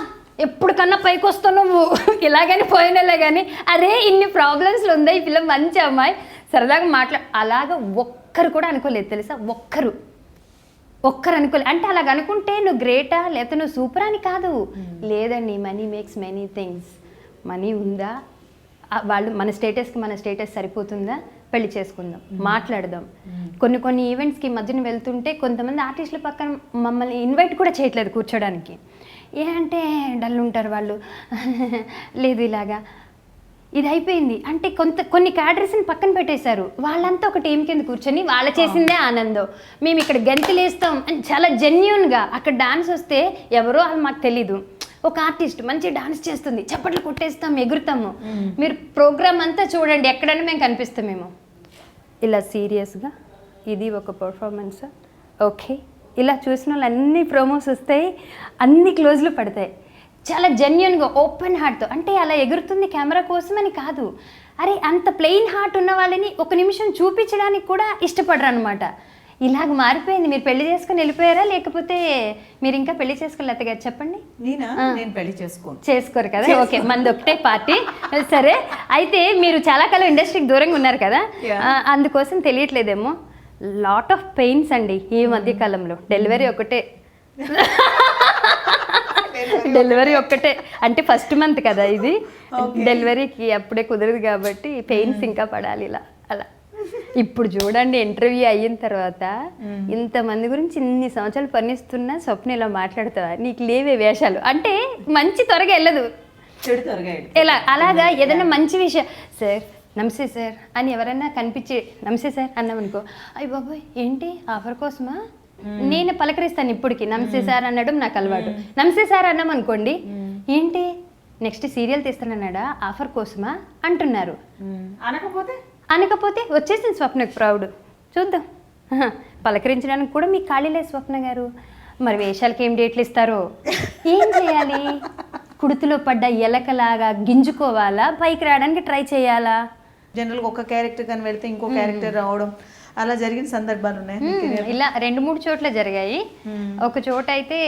ఎప్పటికన్నా పైకి వస్తావు నువ్వు, ఇలాగని పోయినలే కానీ అరే ఇన్ని ప్రాబ్లమ్స్లు ఉందా ఈ పిల్ల మంచి అమ్మాయి, సరదాగా అలాగా ఒక్కరు కూడా అనుకోలేదు తెలుసా, ఒక్కరు అనుకోలేదు. అంటే అలాగ అనుకుంటే నువ్వు గ్రేటా లేకపోతే నువ్వు సూపర్ అని కాదు. లేదండి, money makes many things. Money ఉందా, వాళ్ళు మన స్టేటస్ సరిపోతుందా, పెళ్లి చేసుకుందాం, మాట్లాడదాం. కొన్ని ఈవెంట్స్కి మధ్యన వెళ్తుంటే కొంతమంది ఆర్టిస్టుల పక్కన మమ్మల్ని ఇన్వైట్ కూడా చేయట్లేదు కూర్చోడానికి. అంటే డల్ ఉంటారు వాళ్ళు, లేదు ఇలాగా ఇది అయిపోయింది అంటే కొన్ని క్యాడర్స్ని పక్కన పెట్టేశారు. వాళ్ళంతా ఒక టీం కింద కూర్చొని వాళ్ళ చేసిందే ఆనందం, మేము ఇక్కడ గంతులేస్తాం అని చాలా జెన్యూన్గా. అక్కడ డాన్స్ వస్తే ఎవరో అది మాకు తెలీదు, ఒక ఆర్టిస్ట్ మంచి డాన్స్ చేస్తుంది, చప్పట్లు కొట్టేస్తాం, ఎగురుతాము. మీరు ప్రోగ్రామ్ అంతా చూడండి, ఎక్కడైనా మేము కనిపిస్తామేమో ఇలా సీరియస్గా, ఇది ఒక పర్ఫార్మెన్స్ ఓకే, ఇలా చూసిన వాళ్ళు అన్ని ప్రోమోస్ వస్తాయి, అన్ని క్లోజ్లు పడతాయి. చాలా జెన్యున్గా ఓపెన్ హార్ట్తో, అంటే అలా ఎగురుతుంది కెమెరా కోసమని కాదు, అరే అంత ప్లెయిన్ హార్ట్ ఉన్న వాళ్ళని ఒక నిమిషం చూపించడానికి కూడా ఇష్టపడరు అనమాట. ఇలాగ మారిపోయింది. మీరు పెళ్లి చేసుకుని వెళ్ళిపోయారా, లేకపోతే మీరు ఇంకా పెళ్లి చేసుకోలేదు కదా? చెప్పండి. నేను పెళ్లి చేసుకోరు కదా, ఓకే, మనది ఒకటే పార్టీ. సరే, అయితే మీరు చాలా కాలం ఇండస్ట్రీకి దూరంగా ఉన్నారు కదా, అందుకోసం తెలియట్లేదేమో, లాట్ ఆఫ్ పెయిన్స్ అండి ఈ మధ్య కాలంలో. డెలివరీ ఒక్కటే అంటే ఫస్ట్ మంత్ కదా ఇది, డెలివరీకి అప్పుడే కుదరదు కాబట్టి పెయిన్స్ ఇంకా పడాలి ఇలా అలా. ఇప్పుడు చూడండి, ఇంటర్వ్యూ అయిన తర్వాత ఇంతమంది గురించి ఇన్ని సంవత్సరాలు పనిస్తున్నా స్వప్న ఇలా మాట్లాడుతావా, నీకు లేవే వేషాలు అంటే మంచి త్వరగా వెళ్ళదు, ఎలా అలాగా ఏదైనా మంచి విషయం, సార్ నమస్తే సార్ అని ఎవరైనా కనిపించి నమస్తే సార్ అన్నామనుకో, అయ్య బాబోయ్ ఏంటి ఆఫర్ కోసమా, నేను పలకరిస్తాను ఇప్పటికి, నమస్తే సార్ అనడం నాకు అలవాటు. నమస్తే సార్ అన్నామనుకోండి, ఏంటి నెక్స్ట్ సీరియల్ తీస్తానన్నాడా, ఆఫర్ కోసమా అంటున్నారు. అనకపోతే వచ్చేసింది స్వప్నకు ప్రౌడ్. చూద్దాం, పలకరించడానికి కూడా మీకు ఖాళీ లేదు స్వప్న గారు. మరి వేషాలకి ఏం డేట్లు ఇస్తారో, ఏం చేయాలి, కుడుతులో పడ్డ ఎలకలాగా గింజుకోవాలా, పైకి రావడానికి ట్రై చేయాలా? జనరల్గా ఒక క్యారెక్టర్ కానీ వెళ్తే ఇంకో క్యారెక్టర్ రావడం అలా జరిగిన సందర్భాలు ఉన్నాయి. ఇలా 2-3 చోట్ల జరిగాయి. ఒక చోట అయితే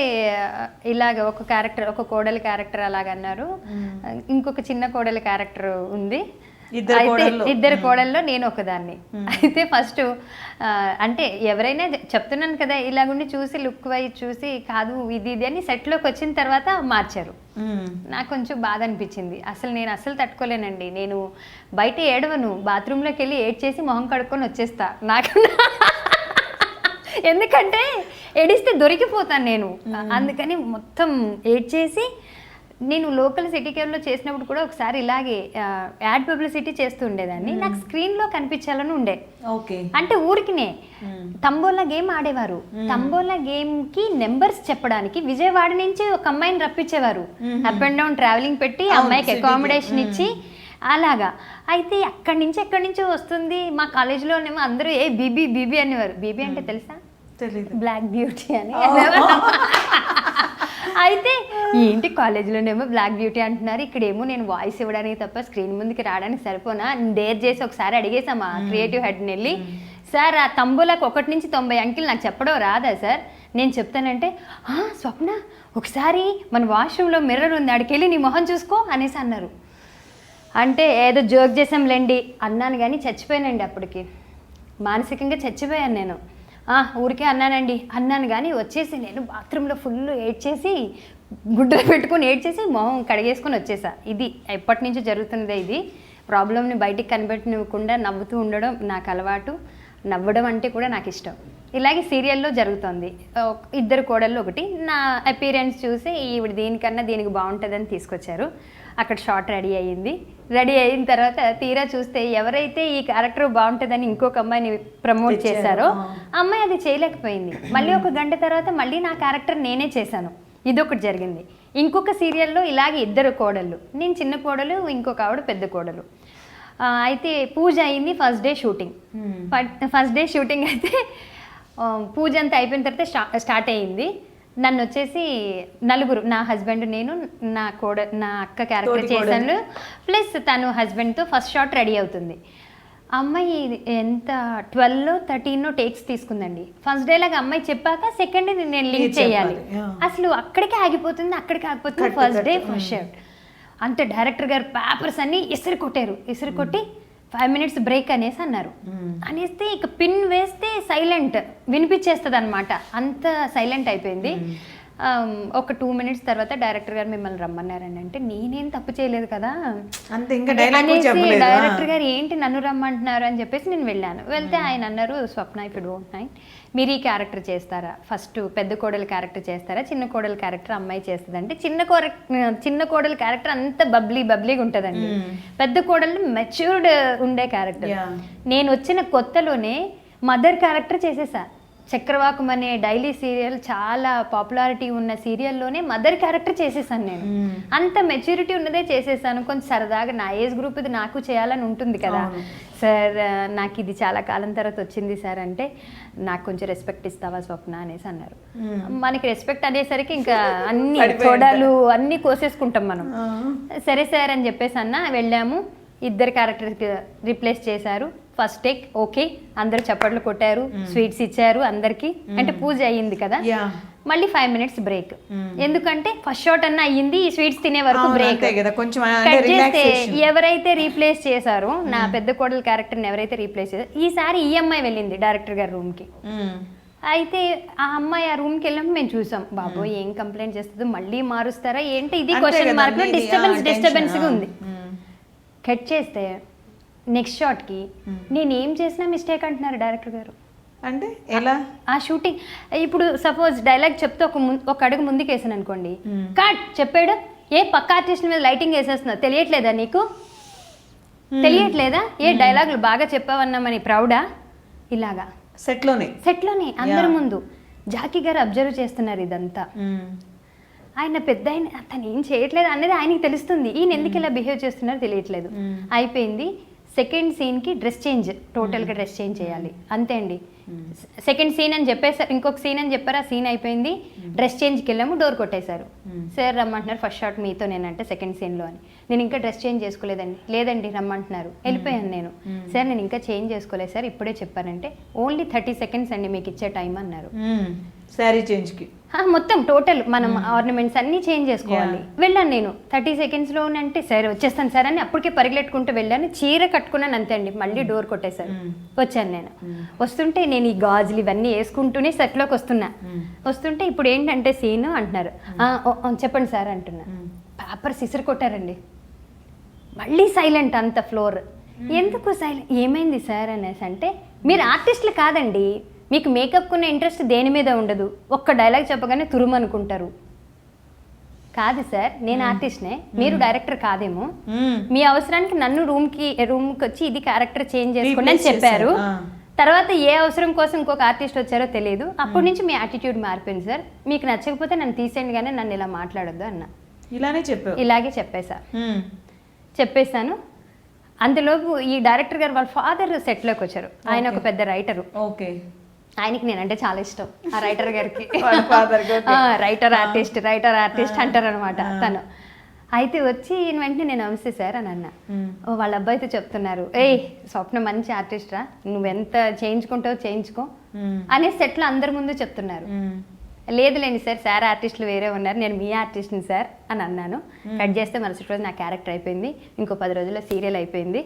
ఇలాగ ఒక క్యారెక్టర్, ఒక కోడలి క్యారెక్టర్ అలాగన్నారు, ఇంకొక చిన్న కోడలి క్యారెక్టర్ ఉంది. ఇద్దరు కోడల్లో నేను ఒకదాన్ని. అయితే ఫస్ట్ అంటే ఎవరైనా చెప్తున్నాను కదా, ఇలాగుండి చూసి లుక్ వైజ్ చూసి కాదు ఇది అని సెట్లోకి వచ్చిన తర్వాత మార్చారు. నాకు కొంచెం బాధ అనిపించింది. నేను అసలు తట్టుకోలేనండి. నేను బయట ఏడవను, బాత్రూంలోకి వెళ్ళి ఏడ్చేసి మొహం కడుక్కొని వచ్చేస్తా. నాకు ఎందుకంటే ఏడిస్తే దొరికిపోతాను నేను, అందుకని మొత్తం ఏడ్చేసి నేను లోకల్ సిటీ కేర్లో చేసినప్పుడు కూడా ఒకసారి ఇలాగే యాడ్ పబ్లిసిటీ చేస్తూ ఉండేదాన్ని. నాకు స్క్రీన్లో కనిపించాలని ఉండే. ఓకే. అంటే ఊరికినే తంబోలా గేమ్ ఆడేవారు. తంబోలా గేమ్కి నెంబర్స్ చెప్పడానికి విజయవాడ నుంచి ఒక అమ్మాయిని రప్పించేవారు. అప్ అండ్ డౌన్ ట్రావెలింగ్ పెట్టి అమ్మాయికి అకామిడేషన్ ఇచ్చి అలాగా. అయితే ఎక్కడి నుంచో వస్తుంది. మా కాలేజీలోనేమో అందరూ బీబీ బీబీ అనేవారు. బీబీ అంటే తెలుసా? బ్లాక్ బ్యూటీ అని. అయితే ఏంటి కాలేజీలోనేమో బ్లాక్ బ్యూటీ అంటున్నారు, ఇక్కడేమో నేను వాయిస్ ఇవ్వడానికి తప్ప స్క్రీన్ ముందుకి రావడానికి సరిపోనా? డేర్ చేసి ఒకసారి అడిగేసామా క్రియేటివ్ హెడ్ని వెళ్ళి, సార్ ఆ తంబులకు 1 నుంచి 90 అంకెలు నాకు చెప్పడం రాదా సార్? నేను చెప్తానంటే, స్వప్న ఒకసారి మన వాష్రూమ్లో మిర్రర్ ఉంది, ఆడికి వెళ్ళి నీ మొహం చూసుకో అనేసి అన్నారు. అంటే ఏదో జోక్ చేసాంలేండి అన్నాను, కానీ చచ్చిపోయానండి అప్పటికి. మానసికంగా చచ్చిపోయాను నేను. ఊరికే అన్నాను కానీ వచ్చేసి నేను బాత్రూంలో ఫుల్ ఏడ్చేసి గుడ్డలు పెట్టుకొని ఏడ్చేసి మొహం కడిగేసుకొని వచ్చేసా. ఇది ఎప్పటి నుంచో జరుగుతున్నదే. ఇది ప్రాబ్లమ్ని బయటికి కనిపెట్టనివ్వకుండా నవ్వుతూ ఉండడం నాకు అలవాటు. నవ్వడం అంటే కూడా నాకు ఇష్టం. ఇలాగే సీరియల్లో జరుగుతుంది. 2 కోడళ్ళు ఒకటి. నా అపీరెన్స్ చూసి ఈవిడ దీనికన్నా దీనికి బాగుంటుందని తీసుకొచ్చారు. అక్కడ షార్ట్ రెడీ అయిన తర్వాత తీరా చూస్తే ఎవరైతే ఈ క్యారెక్టర్ బాగుంటుందని ఇంకొక అమ్మాయిని ప్రమోట్ చేశారో అమ్మాయి అది చేయలేకపోయింది. మళ్ళీ 1 గంట తర్వాత మళ్ళీ నా క్యారెక్టర్ నేనే చేశాను. ఇదొకటి జరిగింది. ఇంకొక సీరియల్లో ఇలాగే 2 కోడళ్ళు, నేను చిన్న కోడలు, ఇంకొక ఆవిడ పెద్ద కోడలు. అయితే పూజ అయింది. ఫస్ట్ డే షూటింగ్ అయితే పూజ అంతా అయిపోయిన తర్వాత స్టార్ట్ అయ్యింది. నన్ను వచ్చేసి 4, నా హస్బెండ్, నేను, నా అక్క క్యారెక్టర్ చేశాను. ప్లస్ తను హస్బెండ్తో ఫస్ట్ షాట్ రెడీ అవుతుంది. అమ్మాయి ఎంత 12 13 టేక్స్ తీసుకుందండి. ఫస్ట్ డే లాగా అమ్మాయి చెప్పాక సెకండ్ డే నేను లింక్ చేయాలి. అసలు అక్కడికే ఆగిపోతుంది. First day first shot. అంత డైరెక్టర్ గారు పేపర్స్ అన్ని ఇసురు కొట్టి 5 minutes బ్రేక్ అనేసి అన్నారు. అనేస్తే ఇక పిన్ వేస్తే సైలెంట్ వినిపించేస్తుంది అనమాట. అంత సైలెంట్ అయిపోయింది. ఒక 2 minutes తర్వాత డైరెక్టర్ గారు మిమ్మల్ని రమ్మన్నారని అంటే నేనేం తప్పు చేయలేదు కదా అనేసి డైరెక్టర్ గారు ఏంటి నన్ను రమ్మంటున్నారు అని చెప్పేసి నేను వెళ్ళాను. వెళ్తే ఆయన అన్నారు, స్వప్న ఇఫ్ యు డోంట్ మైండ్ మీరు ఈ క్యారెక్టర్ చేస్తారా? ఫస్ట్ పెద్ద కోడలు క్యారెక్టర్ చేస్తారా, చిన్న కోడలు క్యారెక్టర్ అమ్మాయి చేస్తుంది అంటే చిన్న కోడలు క్యారెక్టర్ అంత బబ్లీగా ఉంటుందండి. పెద్ద కోడలు మెచ్యూర్డ్ ఉండే క్యారెక్టర్. నేను వచ్చిన కొత్తలోనే మదర్ క్యారెక్టర్ చేసేసా. చక్రవాకం అనే డైలీ సీరియల్ చాలా పాపులారిటీ ఉన్న సీరియల్లోనే మదర్ క్యారెక్టర్ చేసేసాను నేను. అంత మెచ్యూరిటీ ఉన్నదే చేసేసాను. కొంచెం సరదాగా నా ఏజ్ గ్రూప్ ఇది నాకు చేయాలని ఉంటుంది కదా సార్, నాకు ఇది చాలా కాలం తర్వాత వచ్చింది సార్ అంటే నాకు కొంచెం రెస్పెక్ట్ ఇస్తావా స్వప్న అనేసి అన్నారు. మనకి రెస్పెక్ట్ అనేసరికి ఇంకా అన్ని చూడాలు అన్నీ కోసేసుకుంటాం మనం. సరే సార్ అని చెప్పేసి వెళ్ళాము. 2 క్యారెక్టర్కి రీప్లేస్ చేశారు. ఫస్ట్ టేక్ ఓకే, అందరూ చప్పట్లు కొట్టారు, స్వీట్స్ ఇచ్చారు అందరికి. అంటే పూజ అయ్యింది కదా. మళ్ళీ 5 minutes బ్రేక్. ఎందుకంటే ఫస్ట్ షాట్ అన్న అయ్యింది, ఈ స్వీట్స్ తినే వరకు బ్రేక్. కట్ చేస్తే ఎవరైతే రీప్లేస్ చేశారో నా పెద్ద కోడల క్యారెక్టర్ని ఎవరైతే రీప్లేస్ చేశారో ఈసారి ఈ అమ్మాయి వెళ్ళింది డైరెక్టర్ గారి రూమ్కి. అయితే ఆ అమ్మాయి ఆ రూమ్కి వెళ్ళినప్పుడు మేము చూసాం, బాబు ఏం కంప్లైంట్ చేస్తుందో, మళ్ళీ మారుస్తారా ఏంటి, ఇది క్వశ్చన్ మార్క్ లో డిస్టర్బెన్స్గా ఉంది. కట్ చేస్తే నెక్స్ట్ షాట్కి నేను ఏం చేసినా మిస్టేక్ అంటున్నారు డైరెక్టర్ గారు. అంటే ఎలా ఆ షూటింగ్ ఇప్పుడు సపోజ్ డైలాగ్ చెప్తే ఒక అడుగు ముందుకు వేసాను అనుకోండి, కట్ చెప్పాడు, పక్క ఆర్టిస్ట్ మీద లైటింగ్ వేసేస్తున్నా, తెలియట్లేదా నీకు, తెలియట్లేదా ఏ డైలాగులు బాగా చెప్పావన్నామని ప్రౌడా, ఇలాగా సెట్లోనే అందరి ముందు జాకీ గారు అబ్జర్వ్ చేస్తున్నారు ఇదంతా. ఆయన పెద్ద తను ఏం చేయట్లేదు అనేది ఆయనకి తెలుస్తుంది, ఈయన ఎందుకు ఇలా బిహేవ్ చేస్తున్నారో తెలియట్లేదు. అయిపోయింది. సెకండ్ సీన్కి డ్రెస్ చేంజ్, టోటల్గా డ్రెస్ చేంజ్ చేయాలి అంతే అండి. సెకండ్ సీన్ అని చెప్పేసారు, ఇంకొక సీన్ అని చెప్పారు, ఆ సీన్ అయిపోయింది. డ్రెస్ చేంజ్కి వెళ్ళాము, డోర్ కొట్టేశారు. సార్ రమ్మంటున్నారు ఫస్ట్ షాట్ మీతో నేనంటే సెకండ్ సీన్లో అని. నేను ఇంకా డ్రెస్ చేంజ్ చేసుకోలేదండి. లేదండి రమ్మంటున్నారు. వెళ్ళిపోయాను నేను. సార్ నేను ఇంకా చేంజ్ చేసుకోలేదు సార్, ఇప్పుడే చెప్పానంటే ఓన్లీ 30 seconds అండి మీకు ఇచ్చే టైం అన్నారు. శారీ చేంజ్కి మొత్తం టోటల్ మనం ఆర్నమెంట్స్ అన్నీ చేంజ్ చేసుకోవాలి. వెళ్ళాను నేను 30 secondsలో అంటే సరే వచ్చేస్తాను సార్ అని అప్పటికే పరిగెట్టుకుంటూ వెళ్ళాను. చీర కట్టుకున్నాను అంతే అండి, మళ్ళీ డోర్ కొట్టేశారు. వచ్చాను నేను. వస్తుంటే నేను ఈ గాజులు ఇవన్నీ వేసుకుంటూనే సెట్లోకి వస్తుంటే ఇప్పుడు ఏంటంటే సీను అంటున్నారు, చెప్పండి సార్ అంటున్నా. పేపర్స్ ఇసురు కొట్టారండి. మళ్ళీ సైలెంట్ అంత ఫ్లోర్. ఎందుకు సైలెంట్, ఏమైంది సార్ అనేసి అంటే మీరు ఆర్టిస్టులు కాదండి, మీకు మేకప్ కున్న ఇంట్రెస్ట్ దేని మీద ఉండదు, ఒక్క డైలాగ్ చెప్పగానే తురుమనుకుంటారు. కాదు సార్, నేను ఆర్టిస్ట్నే, మీరు డైరెక్టర్ కాదేమో, మీ అవసరానికి నన్ను రూమ్కి వచ్చి ఇది క్యారెక్టర్ చేంజ్ చేసుకోండి అని చెప్పారు. తర్వాత ఏ అవసరం కోసం ఇంకొక ఆర్టిస్ట్ వచ్చారో తెలియదు. అప్పటి నుంచి మీ యాటిట్యూడ్ మారిపోయింది సార్. మీకు నచ్చకపోతే నన్ను తీసేయండి కానీ నన్ను ఇలా మాట్లాడొద్దు అన్న. ఇలాగే చెప్పేశాను. అంతలోపు ఈ డైరెక్టర్ గారు వాళ్ళ ఫాదర్ సెట్లోకి వచ్చారు. ఆయన ఒక పెద్ద రైటరు. ఆయనకి నేనంటే చాలా ఇష్టం. ఆ రైటర్ గారికి రైటర్ ఆర్టిస్ట్ అంటారు అనమాట తను. అయితే వచ్చి వెంటనే నేను నమస్తే సార్ అని అన్నా. వాళ్ళ అబ్బాయితో చెప్తున్నారు, ఏయ్ స్వప్న మంచి ఆర్టిస్ట్ రా, నువ్వెంత చేయించుకుంటావో చేయించుకో అనే సెట్లో అందరి ముందు చెప్తున్నారు. లేదులేండి సార్ ఆర్టిస్టులు వేరే ఉన్నారు, నేను మీ ఆర్టిస్ట్ని సార్ అని అన్నాను. కట్ చేస్తే మరుసటి రోజు నా క్యారెక్టర్ అయిపోయింది. ఇంకో 10 రోజుల్లో సీరియల్ అయిపోయింది.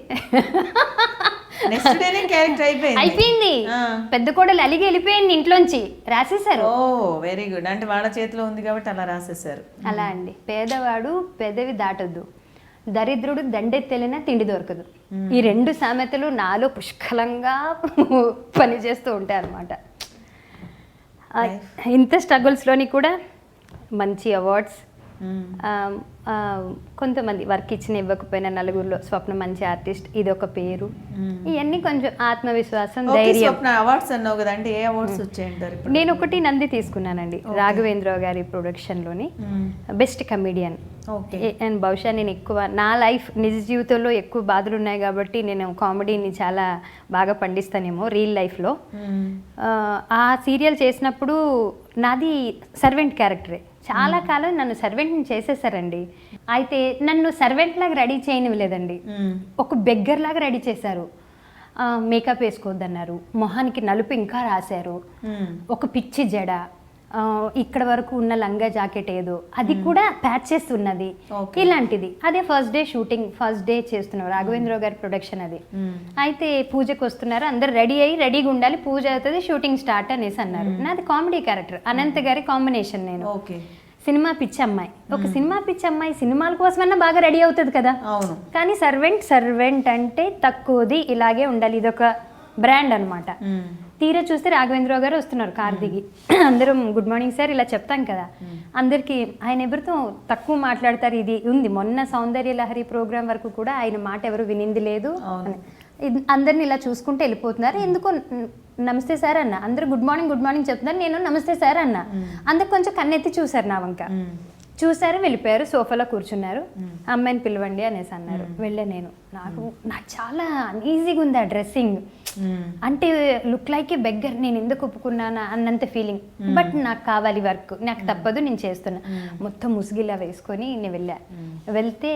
అయిపోయింది. పెద్ద కోడలు అలిగి వెళ్ళిపోయింది ఇంట్లోంచి, రాసేసారు. Very good. అంటే వాళ్ళ చేతిలో ఉంది కాబట్టి అలా రాసేసారు. అలా అండి. పేదవాడు పెదవి దాటొద్దు, దరిద్రుడు దండెత్తెలినా తిండి దొరకదు. ఈ 2 సామెతలు నాలో పుష్కలంగా పనిచేస్తూ ఉంటాయి అన్నమాట. ఇంత స్ట్రగుల్స్లోని కూడా మంచి అవార్డ్స్, కొంతమంది వర్క్ ఇవ్వకపోయినా నలుగురిలో స్వప్న మంచి ఆర్టిస్ట్, ఇది ఒక పేరు, ఇవన్నీ కొంచెం ఆత్మవిశ్వాసం, ధైర్యం. అవార్డ్స్ అన్నావు కదా, అంటే ఏ అవార్డ్స్ వచ్చాయంటారు? నేను ఒకటి నంది తీసుకున్నానండి, రాఘవేంద్ర గారి ప్రొడక్షన్లోని బెస్ట్ కమెడియన్. అండ్ బహుశా నేను ఎక్కువ నా లైఫ్ నిజ జీవితంలో ఎక్కువ బాధలు ఉన్నాయి కాబట్టి నేను కామెడీని చాలా బాగా పండిస్తానేమో రియల్ లైఫ్లో. ఆ సీరియల్ చేసినప్పుడు నాది సర్వెంట్ క్యారెక్టరే. చాలా కాలం నన్ను సర్వెంట్ని చేసేసారండి. అయితే నన్ను సర్వెంట్ లాగా రెడీ చేయనివ్వలేదండి, ఒక బెగ్గర్ లాగా రెడీ చేశారు. మేకప్ వేసుకోవద్దన్నారు, మొహానికి నలుపు ఇంకా రాశారు, ఒక పిచ్చి జడ, ఇక్కడ వరకు ఉన్న లంగా జాకెట్ ఏదో అది కూడా ప్యాచెస్ ఉన్నది, ఇలాంటిది. అదే first day shooting, first day చేస్తున్నారు, రాఘవేంద్ర గారి ప్రొడక్షన్ అది. అయితే పూజకు వస్తున్నారు, అందరు రెడీగా ఉండాలి, పూజ అవుతుంది, షూటింగ్ స్టార్ట్ అనేసి అన్నారు. నాది కామెడీ క్యారెక్టర్, అనంత్ గారి కాంబినేషన్. నేను సినిమా పిచ్చి అమ్మాయి, ఒక సినిమా పిచ్చి అమ్మాయి సినిమాల కోసమన్నా బాగా రెడీ అవుతుంది కదా, కానీ సర్వెంట్ అంటే తక్కువది, ఇలాగే ఉండాలి, ఇదొక బ్రాండ్ అనమాట. తీరా చూస్తే రాఘవేంద్రరావు గారు వస్తున్నారు కార్ దిగి. అందరం గుడ్ మార్నింగ్ సార్ ఇలా చెప్తాం కదా అందరికీ. ఆయన ఎవరితో తక్కువ మాట్లాడతారు, ఇది ఉంది. మొన్న సౌందర్య లహరి ప్రోగ్రామ్ వరకు కూడా ఆయన మాట ఎవరు వినింది లేదు. అందరిని ఇలా చూసుకుంటూ వెళ్ళిపోతున్నారు. ఎందుకో నమస్తే సార్ అన్న, అందరూ గుడ్ మార్నింగ్ చెప్తున్నారు, నేను నమస్తే సార్ అన్న. అందరు కొంచెం కన్నెత్తి చూసారు నా వంక, చూసారు, వెళ్ళిపోయారు, సోఫాలో కూర్చున్నారు. అమ్మాయిని పిలవండి అనేసి అన్నారు. వెళ్ళే నేను, నాకు చాలా అన్ఈజీగా ఉంది ఆ డ్రెస్సింగ్. అంటే లుక్ లైక్ ఏ బెగ్గర్, నేను ఎందుకు ఒప్పుకున్నానా అన్నంత ఫీలింగ్. బట్ నాకు కావాలి వర్క్, నాకు తప్పదు, నేను చేస్తున్నా. మొత్తం ముసుగిలా వేసుకొని నేను వెళ్తే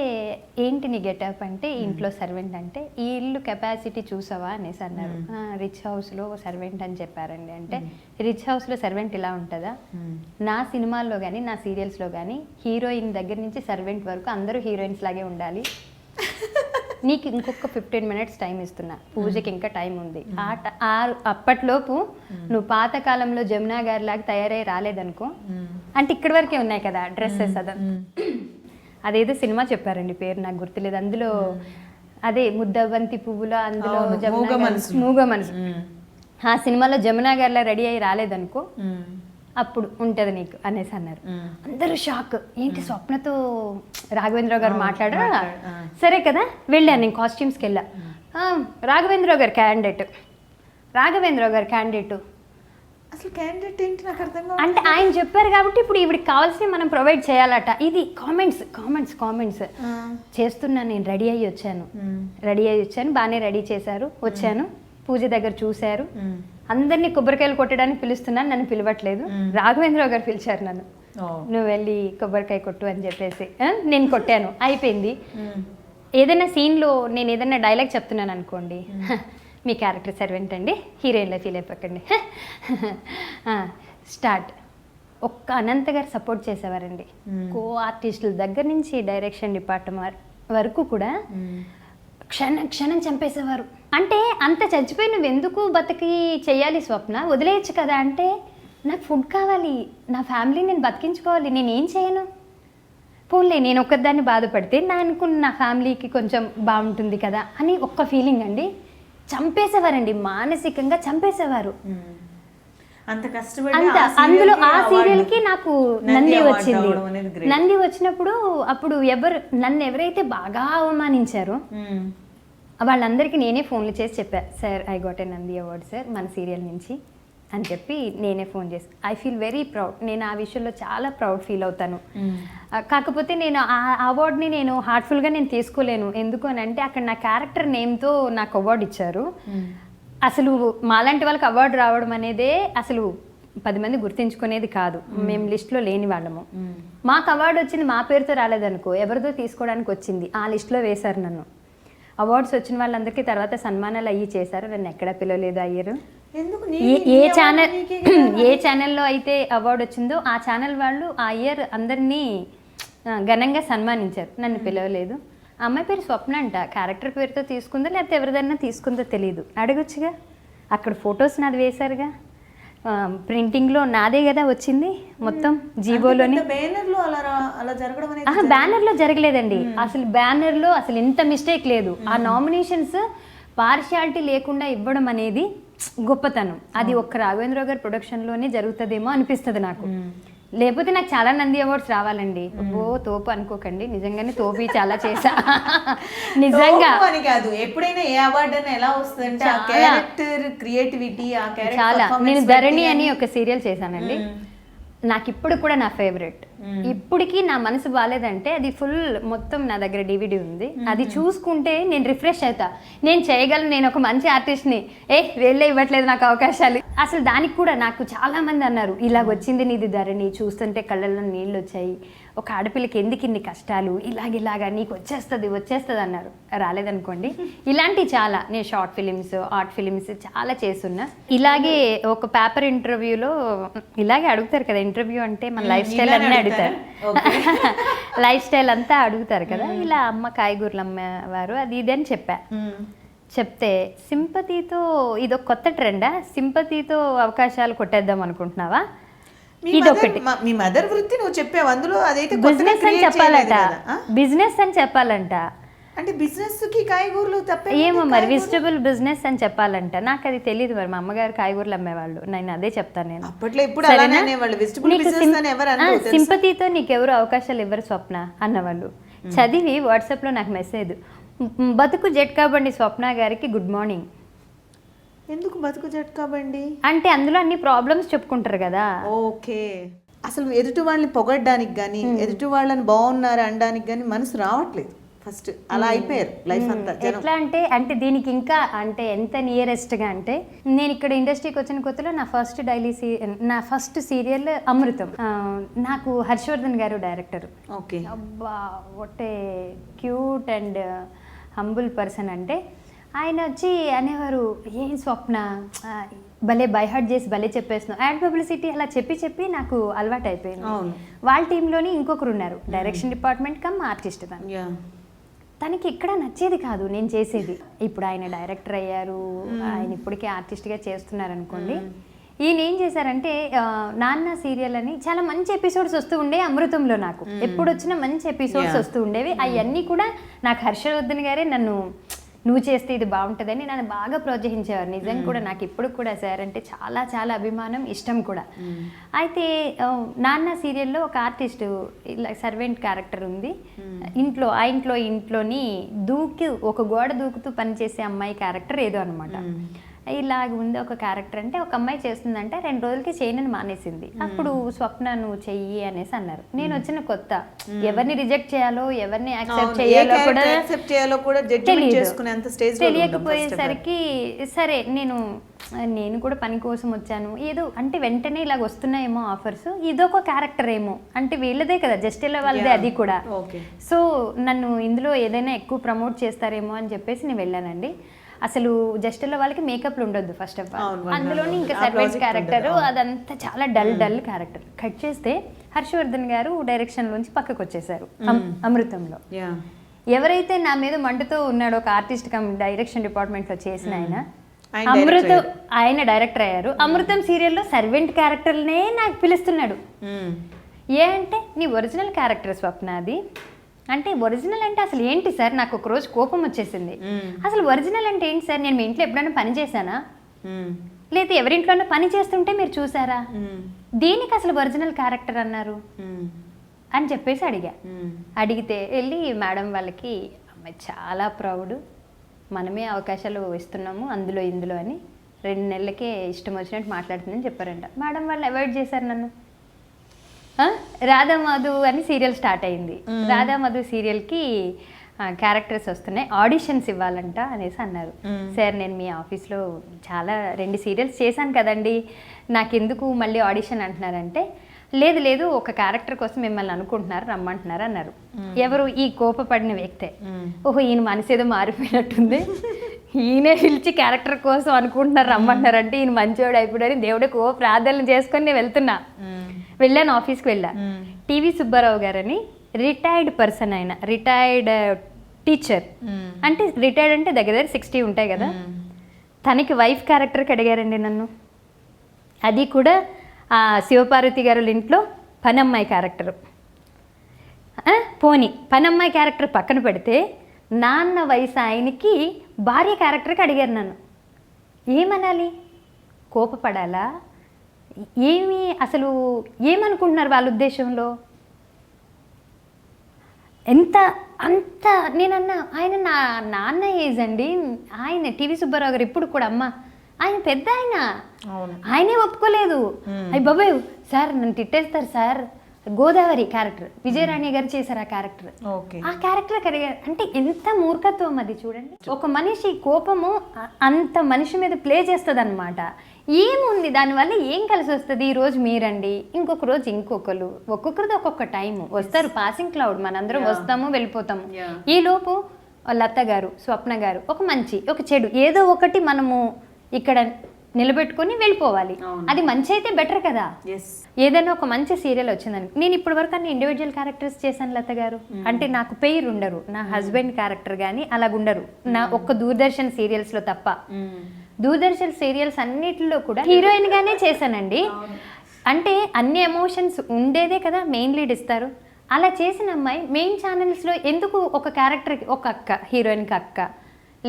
ఏంటి నీ గెటప్ అంటే ఇంట్లో సర్వెంట్ అంటే, ఈ ఇల్లు కెపాసిటీ చూసావా అనేసి అన్నారు. రిచ్ హౌస్లో సర్వెంట్ అని చెప్పారండి. అంటే రిచ్ హౌస్లో సర్వెంట్ ఇలా ఉంటుందా? నా సినిమాల్లో కానీ నా సీరియల్స్లో కానీ హీరోయిన్ దగ్గర నుంచి సర్వెంట్ వరకు అందరూ హీరోయిన్స్ లాగే ఉండాలి. నీకు ఇంకొక 15 minutes టైం ఇస్తున్నా, పూజకి ఇంకా టైం ఉంది. అప్పట్లోపు నువ్వు పాతకాలంలో జమునా గారి లాగా తయారై రాలేదనుకో, అంటే ఇక్కడి వరకే ఉన్నాయి కదా డ్రెస్సెస్. అదేదో సినిమా చెప్పారండి, పేరు నాకు గుర్తులేదు. అందులో అదే ముద్దబంతి పువ్వులో, అందులో మూగ మనసు, ఆ సినిమాలో జమునా గారిలా రెడీ అయ్యి రాలేదనుకో అప్పుడు ఉంటుంది నీకు అనేసి అన్నారు. అందరూ షాక్, ఏంటి స్వప్నతో రాఘవేంద్రరావు గారు మాట్లాడారా? సరే కదా, వెళ్ళాను నేను కాస్ట్యూమ్స్కి వెళ్ళా. రాఘవేంద్రరావు గారు క్యాండిడేట్ అసలు క్యాండిడేట్ ఏంటి నాకు అర్థం కాదు. అంటే ఆయన చెప్పారు కాబట్టి ఇప్పుడు ఈవిడికి కావాల్సినవి మనం ప్రొవైడ్ చేయాలట. ఇది కామెంట్స్ చేస్తున్నా. నేను రెడీ అయ్యి వచ్చాను, బాగానే రెడీ చేశారు. వచ్చాను, పూజ దగ్గర చూశారు, అందరినీ కొబ్బరికాయలు కొట్టడానికి పిలుస్తున్నాను, నన్ను పిలవట్లేదు. రాఘవేంద్రరావు గారు పిలిచారు నన్ను, నువ్వు వెళ్ళి కొబ్బరికాయ కొట్టు అని చెప్పేసి. నేను కొట్టాను, అయిపోయింది. ఏదైనా సీన్లో నేను ఏదైనా డైలాగ్ చెప్తున్నాను అనుకోండి, మీ క్యారెక్టర్ సర్వెంట్ అండి, హీరోయిన్లో ఫీల్ అయిపోకండి, స్టార్ట్. ఒక్క అనంత గారు సపోర్ట్ చేసేవారండి. కో ఆర్టిస్టుల దగ్గర నుంచి డైరెక్షన్ డిపార్ట్మెంట్ వరకు కూడా క్షణం చంపేసేవారు. అంటే అంత చచ్చిపోయి నువ్వు ఎందుకు బతికి చెయ్యాలి స్వప్న, వదిలేయచ్చు కదా. అంటే నాకు ఫుడ్ కావాలి, నా ఫ్యామిలీ నేను బతికించుకోవాలి, నేనేం చేయను. పోన్లే నేను ఒక్కదాన్ని బాధపడితే నా ఫ్యామిలీకి కొంచెం బాగుంటుంది కదా అని ఒక్క ఫీలింగ్ అండి. చంపేసేవారండి, మానసికంగా చంపేసేవారు. అంత కష్టపడి అందులో ఆ సీరియల్ కి నాకు నంది award వచ్చింది. రావడం అనేది great. నంది వచ్చినప్పుడు అప్పుడు నన్ను ఎవరైతే బాగా అవమానించారో వాళ్ళందరికీ నేనే ఫోన్లు చేసి చెప్పా, sir I got A Nandi award sir మన సీరియల్ నుంచి అని చెప్పి నేనే ఫోన్ చేసి ఐ ఫీల్ వెరీ ప్రౌడ్. నేను ఆ విషయంలో చాలా ప్రౌడ్ ఫీల్ అవుతాను. కాకపోతే నేను ఆ అవార్డ్ని నేను హార్ట్ఫుల్గా నేను తీసుకోలేను. ఎందుకు అని అంటే అక్కడ నా క్యారెక్టర్ నేమ్తో నాకు అవార్డు ఇచ్చారు. అసలు మాలాంటి వాళ్ళకి అవార్డు రావడం అనేదే అసలు 10 మంది గుర్తించుకునేది కాదు. మేము లిస్ట్లో లేని వాళ్ళము. మాకు అవార్డు వచ్చింది మా పేరుతో రాలేదనుకో, ఎవరితో తీసుకోవడానికి వచ్చింది, ఆ లిస్ట్లో వేశారు నన్ను. అవార్డ్స్ వచ్చిన వాళ్ళందరికీ తర్వాత సన్మానాలు అయ్యి చేశారు, నన్ను ఎక్కడ పిలవలేదు అయ్యారు. ఏ ఛానల్లో అయితే అవార్డు వచ్చిందో ఆ ఛానల్ వాళ్ళు ఆ ఇయర్ అందరినీ ఘనంగా సన్మానించారు, నన్ను పిలవలేదు. ఆ అమ్మాయి పేరు స్వప్న అంట, క్యారెక్టర్ పేరుతో తీసుకుందో లేకపోతే ఎవరిదైనా తీసుకుందో తెలియదు, అడగొచ్చుగా. అక్కడ ఫొటోస్ నాది వేశారుగా, ప్రింటింగ్లో నాదే కదా వచ్చింది మొత్తం జీవోలోని. బ్యానర్లో జరగలేదండి, అసలు బ్యానర్లో అసలు ఎంత మిస్టేక్ లేదు. ఆ నామినేషన్స్ పార్షియాలిటీ లేకుండా ఇవ్వడం అనేది గొప్పతనం. అది ఒక్క రాఘవేంద్ర గారి ప్రొడక్షన్లోనే జరుగుతుందేమో అనిపిస్తుంది నాకు. లేకపోతే నాకు చాలా నంది అవార్డ్స్ రావాలండి. ఓ తోపు అనుకోకండి, నిజంగానే తోపి చాలా చేశా నిజంగా. కాదు, ఎప్పుడైనా ఏ అవార్డు అయినా ఎలా వస్తుందంటే ఆ క్యారెక్టర్ క్రియేటివిటీ, ఆ క్యారెక్టర్ చాలా. నేను ధరణి అని ఒక సీరియల్ చేశానండి, నాకు ఇప్పుడు కూడా నా ఫేవరెట్. ఇప్పటికీ నా మనసు బాగాలేదంటే అది ఫుల్ మొత్తం నా దగ్గర DVD ఉంది, అది చూసుకుంటే నేను రిఫ్రెష్ అవుతా. నేను చేయగలను, నేను ఒక మంచి ఆర్టిస్ట్ని, వెళ్ళే ఇవ్వట్లేదు నాకు అవకాశాలు. అసలు దానికి కూడా నాకు చాలా మంది అన్నారు, ఇలాగ వచ్చింది నీది ధరణి, చూస్తుంటే కళ్ళల్లో నీళ్ళు వచ్చాయి, ఒక ఆడపిల్లకి ఎందుకు ఇన్ని కష్టాలు, ఇలాగా నీకు వచ్చేస్తుంది అన్నారు. రాలేదనుకోండి. ఇలాంటి చాలా, నేను షార్ట్ ఫిలిమ్స్, ఆర్ట్ ఫిలిమ్స్ చాలా చేస్తున్నా. ఇలాగే ఒక పేపర్ ఇంటర్వ్యూలో ఇలాగే అడుగుతారు కదా, ఇంటర్వ్యూ అంటే మన లైఫ్ స్టైల్ అన్నీ అడుగుతారు, లైఫ్ స్టైల్ అంతా అడుగుతారు కదా. ఇలా అమ్మ కాయగూరలు అమ్మేవారు అది ఇది అని చెప్తే సింపతితో, ఇదొక కొత్త ట్రెండా, సింపతితో అవకాశాలు కొట్టేద్దాం అనుకుంటున్నావా? ఇదొకటి. మీ మదర్ వృత్తి నువ్వు చెప్పావు, అందులో అదైతే బిజినెస్ అని చెప్పాలంట, బిజినెస్ అని చెప్పాలంట. అంటే బిజినెస్ కి కాయగూరలు తప్ప ఏమో మరి, వెజిటబుల్ బిజినెస్ అని చెప్పాలంట. నాకు అది తెలియదు మరి, మా అమ్మగారు కాయగూరలు అమ్మేవాళ్ళు, నేను అదే చెప్తాను. నేను అప్పట్లో ఇప్పుడు అలానే అనేవాళ్ళు, వెజిటబుల్ బిజినెస్ అని ఎవరు అనరు. సింపతితో నీకెవరు అవకాశాలు ఇవ్వరు స్వప్న అన్నవాళ్ళు. చదివి వాట్సాప్లో నాకు మెసేజ్, బతుకు జట్కా బండి స్వప్న గారికి గుడ్ మార్నింగ్. ఎందుకు బతుకు జట్కా బండి అంటే అందులో అన్ని ప్రాబ్లమ్స్ చెప్పుకుంటారు కదా. ఓకే, అసలు ఎదుటి వాళ్ళని పొగడ్డానికి కానీ ఎదుటి వాళ్ళని బాగున్నారు అనడానికి కానీ మనసు రావట్లేదు ఫస్ట్. అలా అయిపోయారు లైఫ్ అంతా. ఎట్లా అంటే దీనికి ఇంకా అంటే ఎంత నియరెస్ట్గా అంటే, నేను ఇక్కడ ఇండస్ట్రీకి వచ్చిన కొత్తలో నా ఫస్ట్ సీరియల్ అమృతం. నాకు హర్షవర్ధన్ గారు డైరెక్టర్. ఓకే, అబ్బా what a cute and humble person. అంటే ఆయన వచ్చి అనేవారు, ఏం స్వప్న భలే బైహార్ట్ చేసి భలే చెప్పేస్తున్నావు, యాడ్ పబ్లిసిటీ అలా చెప్పి నాకు అలవాటు అయిపోయింది. వాళ్ళ టీంలోని ఇంకొకరు ఉన్నారు, డైరెక్షన్ డిపార్ట్మెంట్ కమ్ ఆర్టిస్ట్. తనకి ఇక్కడ నచ్చేది కాదు నేను చేసేది. ఇప్పుడు ఆయన డైరెక్టర్ అయ్యారు, ఆయన ఇప్పటికే ఆర్టిస్ట్గా చేస్తున్నారు అనుకోండి. ఈయన ఏం చేశారంటే, నాన్న సీరియల్ అని చాలా మంచి ఎపిసోడ్స్ వస్తూ ఉండే అమృతంలో. నాకు ఎప్పుడు వచ్చినా మంచి ఎపిసోడ్స్ వస్తూ ఉండేవి. అవన్నీ కూడా నాకు హర్షవర్ధన్ గారే నువ్వు చేస్తే ఇది బాగుంటుందని నన్ను బాగా ప్రోత్సహించేవారు. నిజంగా కూడా నాకు ఇప్పుడు కూడా సార్ అంటే చాలా చాలా అభిమానం, ఇష్టం కూడా. అయితే నాన్న సీరియల్లో ఒక ఆర్టిస్ట్ ఇలా సర్వెంట్ క్యారెక్టర్ ఉంది. ఇంట్లోని ఒక గోడ దూకుతూ పనిచేసే అమ్మాయి క్యారెక్టర్ ఏదో అనమాట. ఇలాగ ఉంది ఒక క్యారెక్టర్. అంటే ఒక అమ్మాయి చేస్తుందంటే 2 రోజులకి చేయనని మానేసింది. అప్పుడు స్వప్న నువ్వు చెయ్యి అనేసి అన్నారు. నేను వచ్చిన కొత్త, ఎవరిని రిజెక్ట్ చేయాలో ఎవరిని యాక్సెప్ట్ చేయాలో కూడా తెలియకపోయేసరికి సరే నేను కూడా పని కోసం వచ్చాను. ఏదో అంటే వెంటనే ఇలాగ వస్తున్నాయేమో ఆఫర్స్, ఇదొక క్యారెక్టర్ ఏమో అంటే వీళ్ళదే కదా, జస్ట్ ఇలా వాళ్ళదే అది కూడా. సో నన్ను ఇందులో ఏదైనా ఎక్కువ ప్రమోట్ చేస్తారేమో అని చెప్పేసి నేను వెళ్ళానండి. అసలు జస్ట్లో వాళ్ళకి మేకప్లు ఉండొద్దు ఫస్ట్ ఆఫ్ ఆల్. అందులోని ఇంకా సర్వెంట్ క్యారెక్టర్ అదంతా చాలా డల్ క్యారెక్టర్. కట్ చేస్తే హర్షవర్ధన్ గారు డైరెక్షన్లోంచి పక్కకు వచ్చేసారు అమృతంలో. ఎవరైతే నా మీద మంటతో ఉన్నాడో ఒక ఆర్టిస్ట్ డైరెక్షన్ డిపార్ట్మెంట్లో చేసిన ఆయన డైరెక్టర్ అయ్యారు. అమృతం సీరియల్లో సర్వెంట్ క్యారెక్టర్నే నాకు పిలుస్తున్నాడు. అంటే నీ ఒరిజినల్ క్యారెక్టర్ స్వప్న అది అంటే, ఒరిజినల్ అంటే అసలు ఏంటి సార్? నాకు ఒకరోజు కోపం వచ్చేసింది. అసలు ఒరిజినల్ అంటే ఏంటి సార్? నేను మీ ఇంట్లో ఎప్పుడైనా పని చేశానా? లేదా ఎవరింట్లోనో పని చేస్తుంటే మీరు చూసారా, దీనికి అసలు ఒరిజినల్ క్యారెక్టర్ అన్నారు అని చెప్పేసి అడిగితే వెళ్ళి మేడం వాళ్ళకి అమ్మాయి చాలా ప్రౌడ్, మనమే అవకాశాలు ఇస్తున్నాము అందులో ఇందులో అని 2 నెలలకే ఇష్టం వచ్చినట్టు మాట్లాడుతుందని చెప్పారంట. మేడం వాళ్ళు అవాయిడ్ చేశారు నన్ను. రాధామధు అని సీరియల్ స్టార్ట్ అయింది. రాధామధు సీరియల్కి క్యారెక్టర్స్ వస్తున్నాయి, ఆడిషన్స్ ఇవ్వాలంట అనేసి అన్నారు. సార్ నేను మీ ఆఫీస్లో చాలా 2 సీరియల్స్ చేశాను కదండి, నాకెందుకు మళ్ళీ ఆడిషన్ అంటున్నారంటే, లేదు లేదు ఒక క్యారెక్టర్ కోసం మిమ్మల్ని అనుకుంటున్నారు రమ్మంటున్నారు అన్నారు. ఎవరు? ఈ కోపపడిన వ్యక్తే. ఓహో ఈయన మనసు ఏదో మారిపోయినట్టుంది, ఈయనే పిలిచి క్యారెక్టర్ కోసం అనుకుంటున్నారు రమ్మంటున్నారంటే ఈయన మంచివాడు అయిపోయాడని దేవుడికి ప్రార్థనలు చేసుకొని నేను వెళ్ళాను. ఆఫీస్కి వెళ్ళా. టీవీ సుబ్బారావు గారని రిటైర్డ్ పర్సన్, ఆయన రిటైర్డ్ టీచర్, అంటే రిటైర్డ్ అంటే దగ్గర 60 ఉంటాయి కదా, తనకి వైఫ్ క్యారెక్టర్కి అడిగారండి నన్ను. అది కూడా శివపార్వతి గారు ఇంట్లో పనమ్మాయి క్యారెక్టరు. పోనీ పనమ్మాయి క్యారెక్టర్ పక్కన పెడితే నాన్న వయసు ఆయనకి భార్య క్యారెక్టర్కి అడిగారు నన్ను. ఏమనాలి? కోపపడాలా? ఏమి అసలు ఏమనుకుంటున్నారు వాళ్ళ ఉద్దేశంలో? అంత నేనన్నా ఆయన నా నాన్న ఏజ్ అండి, ఆయన టీవీ సుబ్బారావు గారు ఇప్పుడు కూడా అమ్మ ఆయన పెద్ద ఆయనే ఒప్పుకోలేదు. అయ్యి బాబాయ్ సార్ నన్ను తిట్టేస్తారు సార్, గోదావరి క్యారెక్టర్ విజయరాణి గారు చేశారు ఆ క్యారెక్టర్. ఆ క్యారెక్టర్ కలిగారు అంటే ఎంత మూర్ఖత్వం అది చూడండి. ఒక మనిషి కోపము అంత మనిషి మీద ప్లే చేస్తుంది అనమాట. ఏముంది దానివల్ల ఏం కలిసి వస్తుంది? ఈ రోజు మీరండి, ఇంకొక రోజు ఇంకొకరు, ఒక్కొక్కరిది ఒక్కొక్క టైం వస్తారు. పాసింగ్ క్లౌడ్, మనందరం వస్తాము వెళ్ళిపోతాము. ఈ లోపు లత గారు, స్వప్న గారు ఒక మంచి ఒక చెడు ఏదో ఒకటి మనము ఇక్కడ నిలబెట్టుకొని వెళ్ళిపోవాలి. అది మంచి అయితే బెటర్ కదా. ఏదైనా ఒక మంచి సీరియల్ వచ్చిందని నేను ఇప్పటి వరకు అన్ని ఇండివిజువల్ క్యారెక్టర్స్ చేశాను లత గారు. అంటే నాకు పేరు ఉండరు, నా హస్బెండ్ క్యారెక్టర్ కానీ అలాగుండరు నా ఒక్క దూరదర్శన్ సీరియల్స్ లో తప్ప. దూరదర్శన్ సీరియల్స్ అన్నిటిలో కూడా హీరోయిన్ గానే చేశానండి. అంటే అన్ని ఎమోషన్స్ ఉండేదే కదా మెయిన్ లీడ్ ఇస్తారు. అలా చేసిన అమ్మాయి మెయిన్ ఛానల్స్లో ఎందుకు ఒక క్యారెక్టర్కి ఒక అక్క, హీరోయిన్కి అక్క,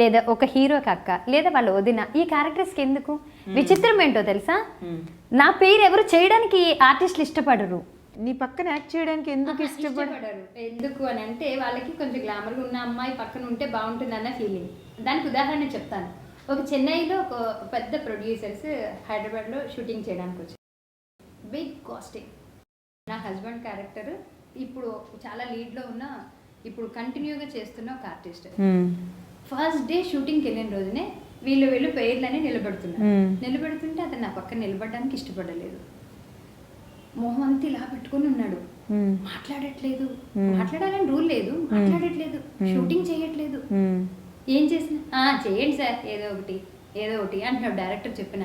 లేదా ఒక హీరోకి అక్క, లేదా వాళ్ళ వదిన, ఈ క్యారెక్టర్స్కి ఎందుకు? విచిత్రం ఏంటో తెలుసా, నా పేరు ఎవరు చేయడానికి ఆర్టిస్టులు ఇష్టపడరు. నీ పక్కన యాక్ట్ చేయడానికి ఎందుకు ఇష్టపడరు? ఎందుకు అని అంటే వాళ్ళకి కొంచెం గ్లామర్గా ఉన్న అమ్మాయి పక్కన ఉంటే బాగుంటుంది అన్న ఫీలింగ్. దానికి ఉదాహరణ చెప్తాను. ఒక చెన్నైలో ఒక పెద్ద ప్రొడ్యూసర్స్ హైదరాబాద్లో షూటింగ్ చేయడానికి వచ్చారు. Big casting. నా హస్బెండ్ క్యారెక్టర్ ఇప్పుడు చాలా లీడ్లో ఉన్న, ఇప్పుడు కంటిన్యూగా చేస్తున్న ఒక ఆర్టిస్ట్. ఫస్ట్ డే షూటింగ్కి వెళ్ళిన రోజునే వీళ్ళు పేర్లని నిలబెడుతుంటే అతను నా పక్కన నిలబడడానికి ఇష్టపడలేదు. మొహం అంతా ఇలా పెట్టుకుని ఉన్నాడు, మాట్లాడట్లేదు. మాట్లాడాలని రూల్ లేదు, మాట్లాడట్లేదు, షూటింగ్ చేయట్లేదు. ఏం చేసినా చేయండి సార్ ఏదో ఒకటి అంటున్నాడు. డైరెక్టర్ చెప్పిన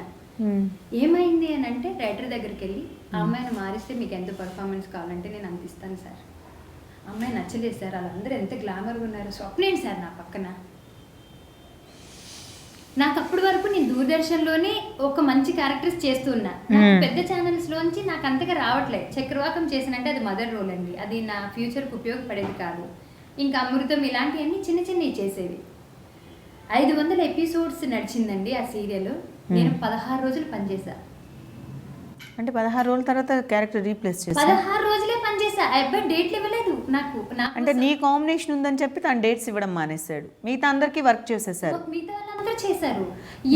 ఏమైంది అని అంటే రైటర్ దగ్గరికి వెళ్ళి ఆ అమ్మాయిని మారిస్తే మీకు ఎంత పర్ఫార్మెన్స్ కావాలంటే నేను అంత ఇస్తాను సార్. అమ్మాయి నచ్చలేదు సార్, వాళ్ళందరూ ఎంత గ్లామర్గా ఉన్నారు, స్వప్నేంటి సార్ నా పక్కన. నాకు అప్పటి వరకు నేను దూరదర్శన్లోనే ఒక మంచి క్యారెక్టర్స్ చేస్తున్నా, పెద్ద ఛానల్స్లోంచి నాకు అంతగా రావట్లేదు. చక్రవాకం చేసినంటే అది మదర్ రోల్ అండి, అది నా ఫ్యూచర్కి ఉపయోగపడేది కాదు. ఇంకా అమృతం ఇలాంటివన్నీ చిన్నవి చేసేవి. 500 ఎపిసోడ్స్ నడిచిందండి ఆ సీరియల్. నేను 16 రోజులు పనిచేసా. అంటే 16 రోజుల తర్వాత క్యారెక్టర్ రీప్లేస్ చేసా. 16 రోజులే పనిచేసా. ఆ అబ్బాయి డేట్లు ఇవ్వలేదు నాకు. అంటే నీ కాంబినేషన్ ఉందని చెప్పి తను డేట్స్ ఇవ్వడం మానేశాడు, మిగతా అందరికీ వర్క్ చేసేసారు. మిగతా వాళ్ళందరూ చేశారు.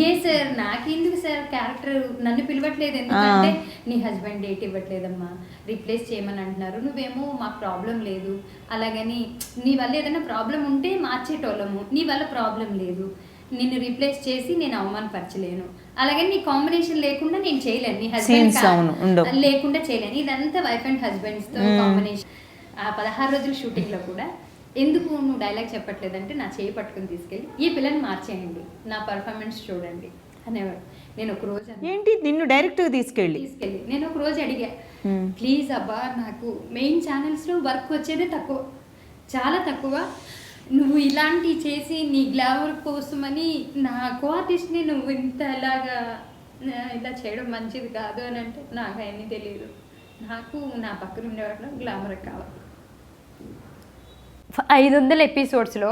ఏ సార్ నాకెందుకు సార్ క్యారెక్టర్ నన్ను పిలవట్లేదు, ఎందుకంటే నీ హస్బెండ్ డేట్ ఇవ్వట్లేదమ్మా, రీప్లేస్ చేయమని అంటున్నారు, నువ్వేమో మాకు ప్రాబ్లం లేదు, అలాగని నీ వల్ల ఏదైనా ప్రాబ్లం ఉంటే మార్చేటోళ్ళము, నీ వల్ల ప్రాబ్లం లేదు, నిన్ను రీప్లేస్ చేసి నేను అవమానపరచలేను, అలాగే నీ కాంబినేషన్ లేకుండా నేను చేయలేను, నీ హస్బెండ్ లేకుండా చేయలేను. ఇదంతా వైఫ్ అండ్ హస్బెండ్స్ తో కాంబినేషన్. ఆ 16 రోజుల షూటింగ్ లో కూడా ఎందుకు నువ్వు డైలాగ్ చెప్పట్లేదంటే నా చేయి పట్టుకుని తీసుకెళ్ళి ఈ పిల్లని మార్చేయండి, నా పర్ఫార్మెన్స్ చూడండి అనేవాడు. నేను ఒక రోజు ఏంటి నిన్ను డైరెక్ట్ తీసుకెళ్ళి నేను ఒక రోజు అడిగా, ప్లీజ్ అబ్బా నాకు మెయిన్ ఛానల్స్ లో వర్క్ వచ్చేదే తక్కువ, చాలా తక్కువ, నువ్వు ఇలాంటివి చేసి నీ గ్లామర్ కోసమని నా కో ఆర్టిస్ట్ని నువ్వు ఇంత ఇలా చేయడం మంచిది కాదు అని అంటే నాకు అవన్నీ తెలియదు, నాకు నా పక్కన ఉండేవాళ్ళు గ్లామర్ కావాలి. 500 ఎపిసోడ్స్లో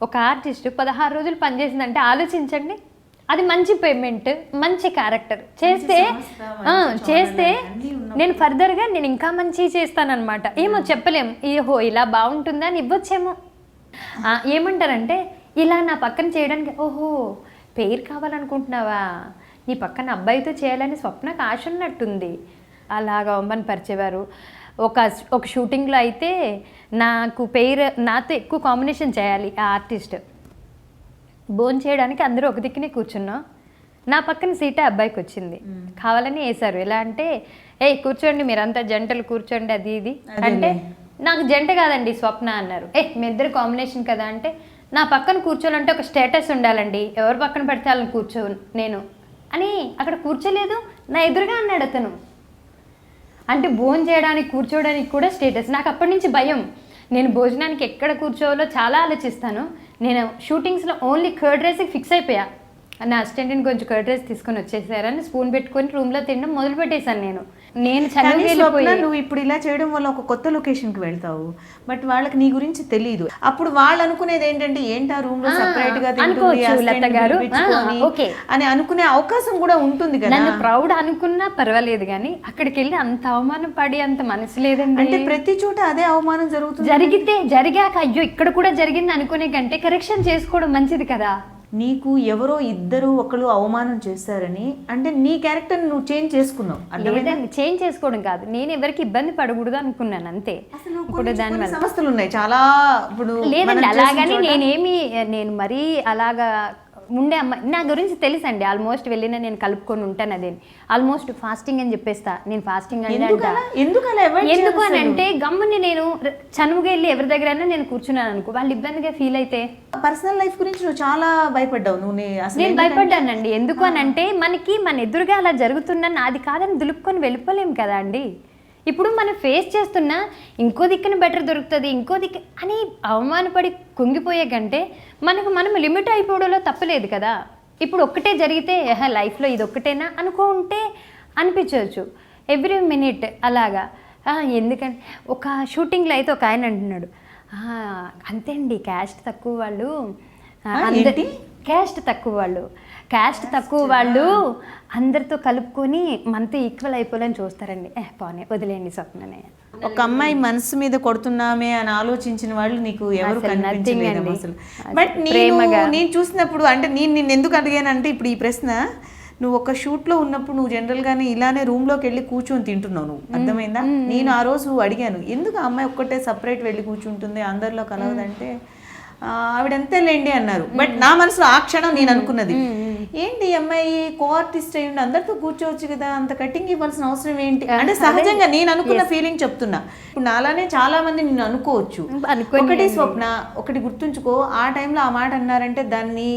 ఒక ఆర్టిస్ట్ 16 రోజులు పనిచేసిందంటే ఆలోచించండి. అది మంచి పేమెంట్, మంచి క్యారెక్టర్ చేస్తే నేను ఫర్దర్గా నేను ఇంకా మంచి చేస్తానన్నమాట. ఏమో చెప్పలేం, ఏహో ఇలా బాగుంటుందా అని ఇవ్వచ్చేమో. ఏమంటారంటే ఇలా నా పక్కన చేయడానికి, ఓహో పేరు కావాలనుకుంటున్నావా, నీ పక్కన అబ్బాయితో చేయాలని స్వప్నకు ఆశ ఉన్నట్టుంది, అలాగా అమ్మని పరిచేవారు. ఒక షూటింగ్లో అయితే నాకు పేరు నాతో ఎక్కువ కాంబినేషన్ చేయాలి ఆ ఆర్టిస్ట్. భోజనం చేయడానికి అందరూ ఒక దిక్కునే కూర్చున్నాం, నా పక్కన సీటే అబ్బాయికి వచ్చింది, కావాలని వేశారు. ఎలా అంటే కూర్చోండి మీరంతా జంటలు కూర్చోండి అది ఇది అంటే, నాకు జంట కాదండి స్వప్న అన్నారు. మీ ఇద్దరు కాంబినేషన్ కదా అంటే, నా పక్కన కూర్చోాలంటే ఒక స్టేటస్ ఉండాలండి, ఎవరు పక్కన పెడితే వాళ్ళని కూర్చో నేను అని అక్కడ కూర్చోలేదు, నా ఎదురుగా అన్నాడు అతను. అంటే భోజనం చేయడానికి కూర్చోవడానికి కూడా స్టేటస్. నాకు అప్పటి నుంచి భయం, నేను భోజనానికి ఎక్కడ కూర్చోవాలో చాలా ఆలోచిస్తాను. నేను షూటింగ్స్లో ఓన్లీ కర్డ్ రైస్కి ఫిక్స్ అయిపోయా. నా అసిస్టెంట్ని కొంచెం కర్డ్ రైస్ తీసుకొని వచ్చేసారని స్పూన్ పెట్టుకొని రూమ్లో తినడం మొదలు పెట్టేశాను. నేను నువ్వు ఇప్పుడు ఇలా చేయడం వల్ల ఒక కొత్త లొకేషన్కి వెళ్తావు, బట్ వాళ్ళకి నీ గురించి తెలియదు. అప్పుడు వాళ్ళు అనుకునేది ఏంటంటే ఏంటా రూమ్ లో సెపరేట్ గా అని అనుకునే అవకాశం కూడా ఉంటుంది కదా. నన్ను ప్రౌడ్ అనుకున్నా పర్వాలేదు, కానీ అక్కడికి వెళ్ళి అంత అవమానం పడి అంత మనసు లేదండి. అంటే ప్రతి చోట అదే అవమానం జరిగాక అయ్యో ఇక్కడ కూడా జరిగింది అనుకునే కంటే కరెక్షన్ చేసుకోవడం మంచిది కదా. నీకు ఎవరో ఇద్దరు ఒకరు అవమానం చేశారని అంటే నీ క్యారెక్టర్ నువ్వు చేంజ్ చేసుకున్నావు. లేదండి, చేంజ్ చేసుకోవడం కాదు, నేను ఎవరికి ఇబ్బంది పడకూడదు అనుకున్నాను అంతే. ఇప్పుడు దానివల్ల సమస్యలు ఉన్నాయి చాలా. ఇప్పుడు లేదండి అలాగని నేను మరీ అలాగా ఉండే అమ్మాయి, నా గురించి తెలుసండి. ఆల్మోస్ట్ వెళ్ళినా నేను కలుపుకొని ఉంటాను. అదే ఆల్మోస్ట్ ఫాస్టింగ్ అని చెప్పేస్తా. నేను ఫాస్టింగ్ అని ఎందుకు అని అంటే గమ్ముని నేను చనువుగా వెళ్ళి ఎవరి దగ్గరైనా నేను కూర్చున్నాను అనుకో, వాళ్ళు ఇబ్బందిగా ఫీల్ అయితే. పర్సనల్ లైఫ్ గురించి నువ్వు చాలా భయపడ్డావు. నేను భయపడ్డానండి. ఎందుకు అని అంటే మనకి మన ఎదురుగా అలా జరుగుతున్నా నాది కాదని దులుపుకొని వెళ్ళిపోలేం కదా అండి. ఇప్పుడు మనం ఫేస్ చేస్తున్నా ఇంకో దిక్కున బెటర్ దొరుకుతుంది, ఇంకో దిక్కు అని అవమానపడి కుంగిపోయే కంటే మనం లిమిట్ అయిపోవడంలో తప్పలేదు కదా. ఇప్పుడు ఒక్కటే జరిగితే లైఫ్లో ఇది ఒక్కటేనా అనుకుంటే అనిపించవచ్చు. ఎవ్రీ మినిట్ అలాగా. ఎందుకంటే ఒక షూటింగ్లో అయితే ఒక ఆయన అంటున్నాడు, అంతే అండి క్యాస్ట్ తక్కువ వాళ్ళు, క్యాస్ట్ తక్కువ వాళ్ళు అందరితో కలుపుకొని మనతో ఈక్వల్ అయిపోవాలని చూస్తారండి. పోనీ వదిలేయండి స్వప్ననే. ఒక అమ్మాయి మనసు మీద కొడుతున్నామే అని ఆలోచించిన వాళ్ళు నీకు ఎవరు కనిపించలేదు అసలు. బట్ నేను చూసినప్పుడు అంటే నేను ఎందుకు అడిగానంటే, ఇప్పుడు ఈ ప్రశ్న నువ్వు ఒక షూట్లో ఉన్నప్పుడు నువ్వు జనరల్గానే ఇలానే రూమ్లోకి వెళ్ళి కూర్చొని తింటున్నావు, నువ్వు అర్థమైందా. నేను ఆ రోజు అడిగాను, ఎందుకు ఆ అమ్మాయి ఒక్కటే సపరేట్ వెళ్ళి కూర్చుంటుంది అందరిలో కలవదంటే, ఆవిడంతేలేండి అన్నారు. బట్ నా మనసులో ఆ క్షణం నేను అనుకున్నది, ఏంటి అమ్మాయి కో ఆర్టిస్ట్ అయ్యండి అందరితో కూర్చోవచ్చు కదా, అంత కటింగ్ ఇవ్వాల్సిన అవసరం ఏంటి అంటే సహజంగా నేను అనుకున్న ఫీలింగ్ చెప్తున్నా. ఇప్పుడు నాలానే చాలా మంది నేను అనుకోవచ్చు. ఒకటి స్వప్న, ఒకటి గుర్తుంచుకో, ఆ టైంలో ఆ మాట అన్నారంటే దాన్ని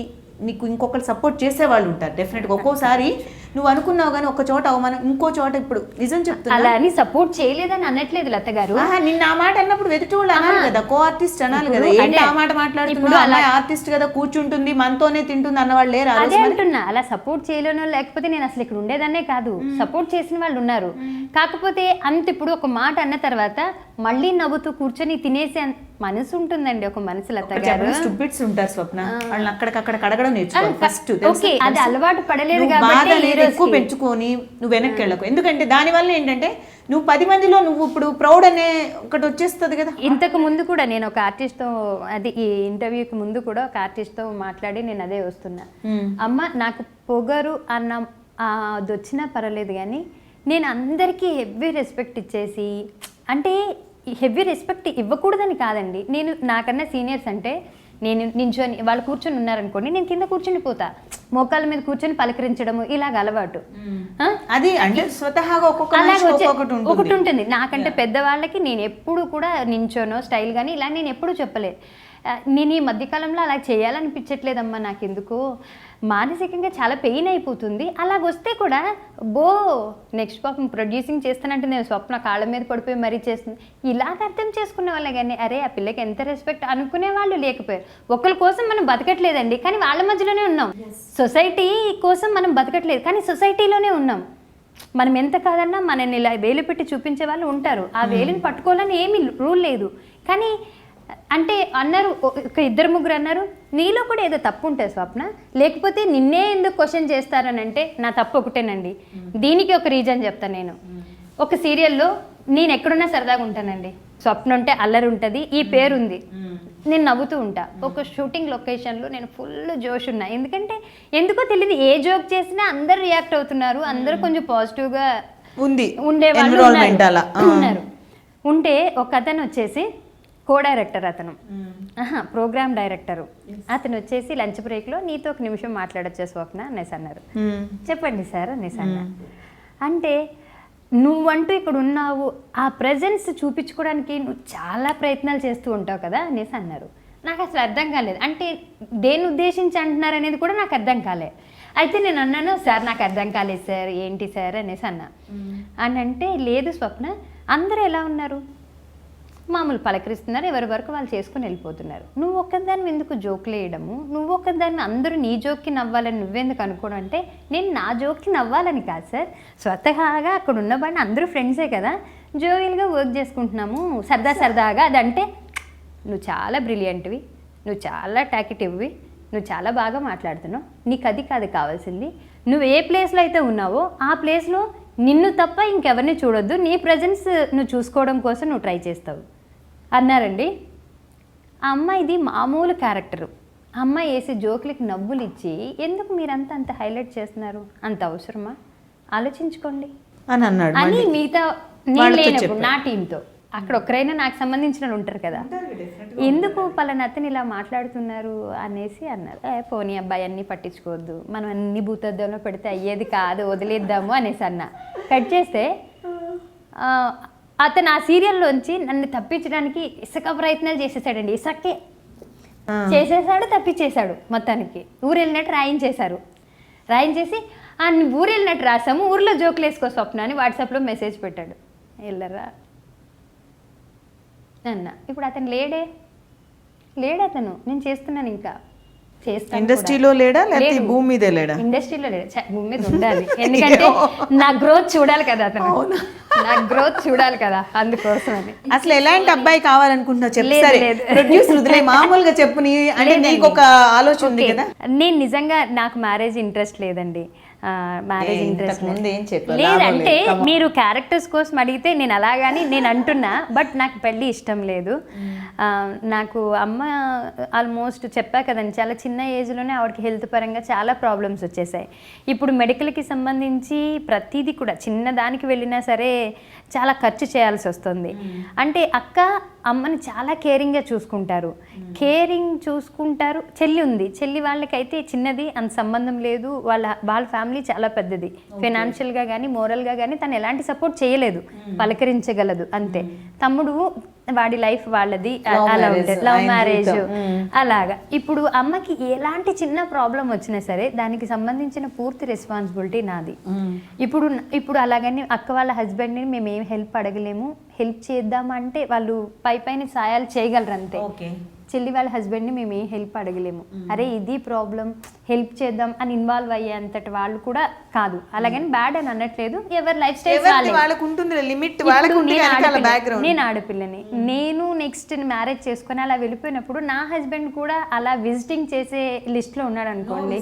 నీకు ఇంకొకరు సపోర్ట్ చేసేవాళ్ళు ఉంటారు డెఫినెట్గా. ఒక్కోసారి నువ్వు అనుకున్నావు కానీ ఒక చోట అవమానం, ఇంకో చోట ఇప్పుడు నిజం చెప్తున్నా అలా అని సపోర్ట్ చేయలేదని అనట్లేదు లత గారు. నిన్న ఆ మాట అన్నప్పుడు వెతుటి వాళ్ళు అనాలి కదా, కో ఆర్టిస్ట్ అనాలి కదా. ఏంటి ఆ మాట మాట్లాడుతున్నా, అలా ఆర్టిస్ట్ కదా కూర్చుంటుంది మనతోనే తింటుంది అన్నవాళ్ళు లేరు. అదే అంటున్నా, అలా సపోర్ట్ చేయలేనో లేకపోతే నేను అసలు ఇక్కడ ఉండేదన్నే కాదు. సపోర్ట్ చేసిన వాళ్ళు ఉన్నారు, కాకపోతే అంత ఇప్పుడు ఒక మాట అన్న తర్వాత మళ్ళీ నవ్వుతూ కూర్చొని తినేసే మనసు ఉంటుందండి ఒక మనసు. లత గారు స్టూపిడ్స్ ఉంటారు స్వప్న, వాళ్ళని అక్కడికక్కడ కడగడం నేర్చుకోవాలి ఫస్ట్. అది అలవాటు పడలేదు కాబట్టి ఎక్కువ పెంచుకొని నువ్వు వెనక్కి వెళ్ళకు. ఎందుకంటే దానివల్ల ఏంటంటే నువ్వు 10 మందిలో నువ్వు ఇప్పుడు ప్రౌడ్ అనే ఒకటి వచ్చేస్తుంది కదా. ఇంతకు ముందు కూడా నేను ఒక ఆర్టిస్ట్తో, అది ఈ ఇంటర్వ్యూకి ముందు కూడా ఒక ఆర్టిస్ట్తో మాట్లాడి నేను అదే వస్తున్నా, అమ్మ నాకు పొగరు అన్న అది వచ్చినా పర్వాలేదు కానీ నేను అందరికీ హెవీ రెస్పెక్ట్ ఇచ్చేసి, అంటే హెవీ రెస్పెక్ట్ ఇవ్వకూడదని కాదండి, నేను నాకన్నా సీనియర్స్ అంటే నేను నించొని వాళ్ళు కూర్చొని ఉన్నారనుకోండి, నేను కింద కూర్చొని పోతా, మోకాళ్ళ మీద కూర్చొని పలకరించడము ఇలాగ అలవాటు. అది అంటే స్వతహాగా ఒకటి ఉంటుంది. నాకంటే పెద్దవాళ్ళకి నేను ఎప్పుడు కూడా నించోనో స్టైల్ కానీ ఇలా నేను ఎప్పుడు చెప్పలేదు. నేను ఈ మధ్యకాలంలో అలా చేయాలనిపించట్లేదమ్మా, నాకు ఎందుకు మానసికంగా చాలా పెయిన్ అయిపోతుంది. అలాగొస్తే కూడా నెక్స్ట్ పాపం ప్రొడ్యూసింగ్ చేస్తానంటే నేను స్వప్న కాళ్ళ మీద పడిపోయి మరీ చేస్తుంది ఇలాగ అర్థం చేసుకునే వాళ్ళే కానీ అరే ఆ పిల్లకి ఎంత రెస్పెక్ట్ అనుకునే వాళ్ళు లేకపోయారు. ఒకరి కోసం మనం బతకట్లేదండి కానీ వాళ్ళ మధ్యలోనే ఉన్నాం. సొసైటీ కోసం మనం బతకట్లేదు కానీ సొసైటీలోనే ఉన్నాం. మనం ఎంత కాదన్నా మనల్ని ఇలా వేలు పెట్టి చూపించే వాళ్ళు ఉంటారు. ఆ వేలుని పట్టుకోవాలని ఏమీ రూల్ లేదు కానీ అంటే అన్నారు, ఒక ఇద్దరు ముగ్గురు అన్నారు నీలో కూడా ఏదో తప్పు ఉంటుంది స్వప్న, లేకపోతే నిన్నే ఎందుకు క్వశ్చన్ చేస్తారని అంటే నా తప్పు ఒకటేనండి. దీనికి ఒక రీజన్ చెప్తాను నేను. ఒక సీరియల్లో నేను ఎక్కడున్నా సరదాగా ఉంటానండి. స్వప్న ఉంటే అల్లరి ఉంటుంది, ఈ పేరు ఉంది, నేను నవ్వుతూ ఉంటా. ఒక షూటింగ్ లొకేషన్లో నేను ఫుల్ జోష్ ఉన్నా, ఎందుకంటే ఎందుకో తెలియదు ఏ జోక్ చేసినా అందరు రియాక్ట్ అవుతున్నారు, అందరూ కొంచెం పాజిటివ్గా ఉండేవాళ్ళు ఉన్నారు. ఉంటే ఒక అతను వచ్చేసి కో డైరెక్టర్, అతను ప్రోగ్రామ్ డైరెక్టరు, అతను వచ్చేసి లంచ్ బ్రేక్లో నీతో ఒక నిమిషం మాట్లాడొచ్చే స్వప్న అనేసి అన్నారు. చెప్పండి సార్ అనేసి అన్నా. అంటే నువ్వంటూ ఇక్కడ ఉన్నావు, ఆ ప్రెజెన్స్ చూపించుకోవడానికి నువ్వు చాలా ప్రయత్నాలు చేస్తూ ఉంటావు కదా అనేసి అన్నారు. నాకు అసలు అర్థం కాలేదు, అంటే దేన్ని ఉద్దేశించి అంటున్నారు అనేది కూడా నాకు అర్థం కాలే. అయితే నేను అన్నాను, సార్ నాకు అర్థం కాలేదు సార్, ఏంటి సార్ అనేసి అన్నా. అని అంటే లేదు స్వప్న, అందరూ ఎలా ఉన్నారు, మామూలు పలకరిస్తున్నారు, ఎవరి వరకు వాళ్ళు చేసుకుని వెళ్ళిపోతున్నారు. నువ్వు ఒక్కదాన్ని ఎందుకు జోకులు వేయడము, నువ్వు ఒక్కదాన్ని అందరూ నీ జోక్కి నవ్వాలని నువ్వెందుకు అనుకోవడం అంటే, నేను నా జోక్కి నవ్వాలని కాదు సార్, స్వతహాగా అక్కడ ఉన్నవాడిని అందరూ ఫ్రెండ్సే కదా, జోవియల్గా వర్క్ చేసుకుంటున్నాము సరదాగా. అదంటే నువ్వు చాలా బ్రిలియంట్వి, నువ్వు చాలా టాకిటివ్వి, నువ్వు చాలా బాగా మాట్లాడుతున్నావు, నీకు అది కాదు కావాల్సింది, నువ్వు ఏ ప్లేస్లో అయితే ఉన్నావో ఆ ప్లేస్లో నిన్ను తప్ప ఇంకెవరిని చూడొద్దు, నీ ప్రజెన్స్ నువ్వు చూసుకోవడం కోసం నువ్వు ట్రై చేస్తావు అన్నారండి. ఆ అమ్మాయిది మామూలు క్యారెక్టరు, ఆ అమ్మాయి వేసి జోకులకి నవ్వులు ఇచ్చి ఎందుకు మీరంతా అంత హైలైట్ చేస్తున్నారు, అంత అవసరమా, ఆలోచించుకోండి అని అన్నాడు. అని మిగతా నేను లేనప్పుడు నా టీంతో అక్కడ ఒక్కరైనా నాకు సంబంధించిన వాళ్ళు ఉంటారు కదా, ఎందుకు పలానా అతను ఇలా మాట్లాడుతున్నారు అనేసి అన్నారు. పోనీ అబ్బాయి అన్నీ పట్టించుకోవద్దు, మనం అన్ని భూతద్దంలో పెడితే అయ్యేది కాదు, వదిలేద్దాము అనేసి అన్న. కట్ చేస్తే అతను ఆ సీరియల్లోంచి నన్ను తప్పించడానికి ఇసుక ప్రయత్నాలు చేసేసాడండి. ఇసుకే చేసేసాడు, తప్పించేశాడు. మొత్తానికి ఊరు వెళ్ళినట్టు రాయించేశారు. రాయించేసి ఊరు వెళ్ళినట్టు రాసాము, ఊర్లో జోకులు వేసుకో స్వప్న అని వాట్సాప్లో మెసేజ్ పెట్టాడు. వెళ్ళరా అన్న. ఇప్పుడు అతను లేడు అతను, నేను చేస్తున్నాను ఇంకా చేస్తాను. ఇండస్ట్రీలో లేడా లేకపోతే భూమి మీదే లేడా? ఇండస్ట్రీలో లేడు, భూమి మీద ఉండాలి, ఎందుకంటే నా గ్రోత్ చూడాలి కదా అతను, నా గ్రోత్ చూడాలి కదా, అందుకోసం అని. అసలు ఎలాంటి అబ్బాయి కావాలనుకుంటున్నావు చెప్పు, మామూలుగా చెప్పు, అంటే నీకు ఒక ఆలోచన ఉంది కదా. నేను నిజంగా నాకు మ్యారేజ్ ఇంట్రెస్ట్ లేదండి, మ్యారేజ్ ఇంట్రెస్ట్ లేదంటే మీరు క్యారెక్టర్స్ కోసం అడిగితే నేను అలాగని నేను అంటున్నా, బట్ నాకు పెళ్ళి ఇష్టం లేదు. నాకు అమ్మ ఆల్మోస్ట్ చెప్పా కదండి, చాలా చిన్న ఏజ్లోనే ఆవిడకి హెల్త్ పరంగా చాలా ప్రాబ్లమ్స్ వచ్చేసాయి. ఇప్పుడు మెడికల్కి సంబంధించి ప్రతిదీ కూడా చిన్నదానికి వెళ్ళినా సరే చాలా ఖర్చు చేయాల్సి వస్తుంది. అంటే అక్క అమ్మని చాలా కేరింగ్గా చూసుకుంటారు. చెల్లి ఉంది, చెల్లి వాళ్ళకైతే చిన్నది, అంత సంబంధం లేదు, వాళ్ళ ఫ్యామిలీ చాలా పెద్దది, ఫైనాన్షియల్గా కానీ మోరల్గా కానీ తను ఎలాంటి సపోర్ట్ చేయలేదు, పలకరించగలదు అంతే. తమ్ముడు వాడి లైఫ్ వాళ్ళది, అలా ఉంటుంది, లవ్ మ్యారేజ్ అలాగా. ఇప్పుడు అమ్మకి ఎలాంటి చిన్న ప్రాబ్లం వచ్చినా సరే దానికి సంబంధించిన పూర్తి రెస్పాన్సిబిలిటీ నాది. ఇప్పుడు అలాగని అక్క వాళ్ళ హస్బెండ్ని మేము ఏం హెల్ప్ అడగలేము, హెల్ప్ చేద్దామంటే వాళ్ళు పైన సాయాలు చేయగలరు అంతే. చెల్లి వాళ్ళ హస్బెండ్ని మేము ఏం హెల్ప్ అడగలేము, అరే ఇది ప్రాబ్లం హెల్ప్ చేద్దాం అని ఇన్వాల్వ్ అయ్యేంతటి వాళ్ళు కూడా కాదు. అలాగని బ్యాడ్ అని అనట్లేదు, ఎవరి లైఫ్ స్టైల్ నేను ఆడపిల్లని, నేను నెక్స్ట్ మ్యారేజ్ చేసుకుని అలా వెళ్ళిపోయినప్పుడు నా హస్బెండ్ కూడా అలా విజిటింగ్ చేసే లిస్ట్ లో ఉన్నాడు అనుకోండి,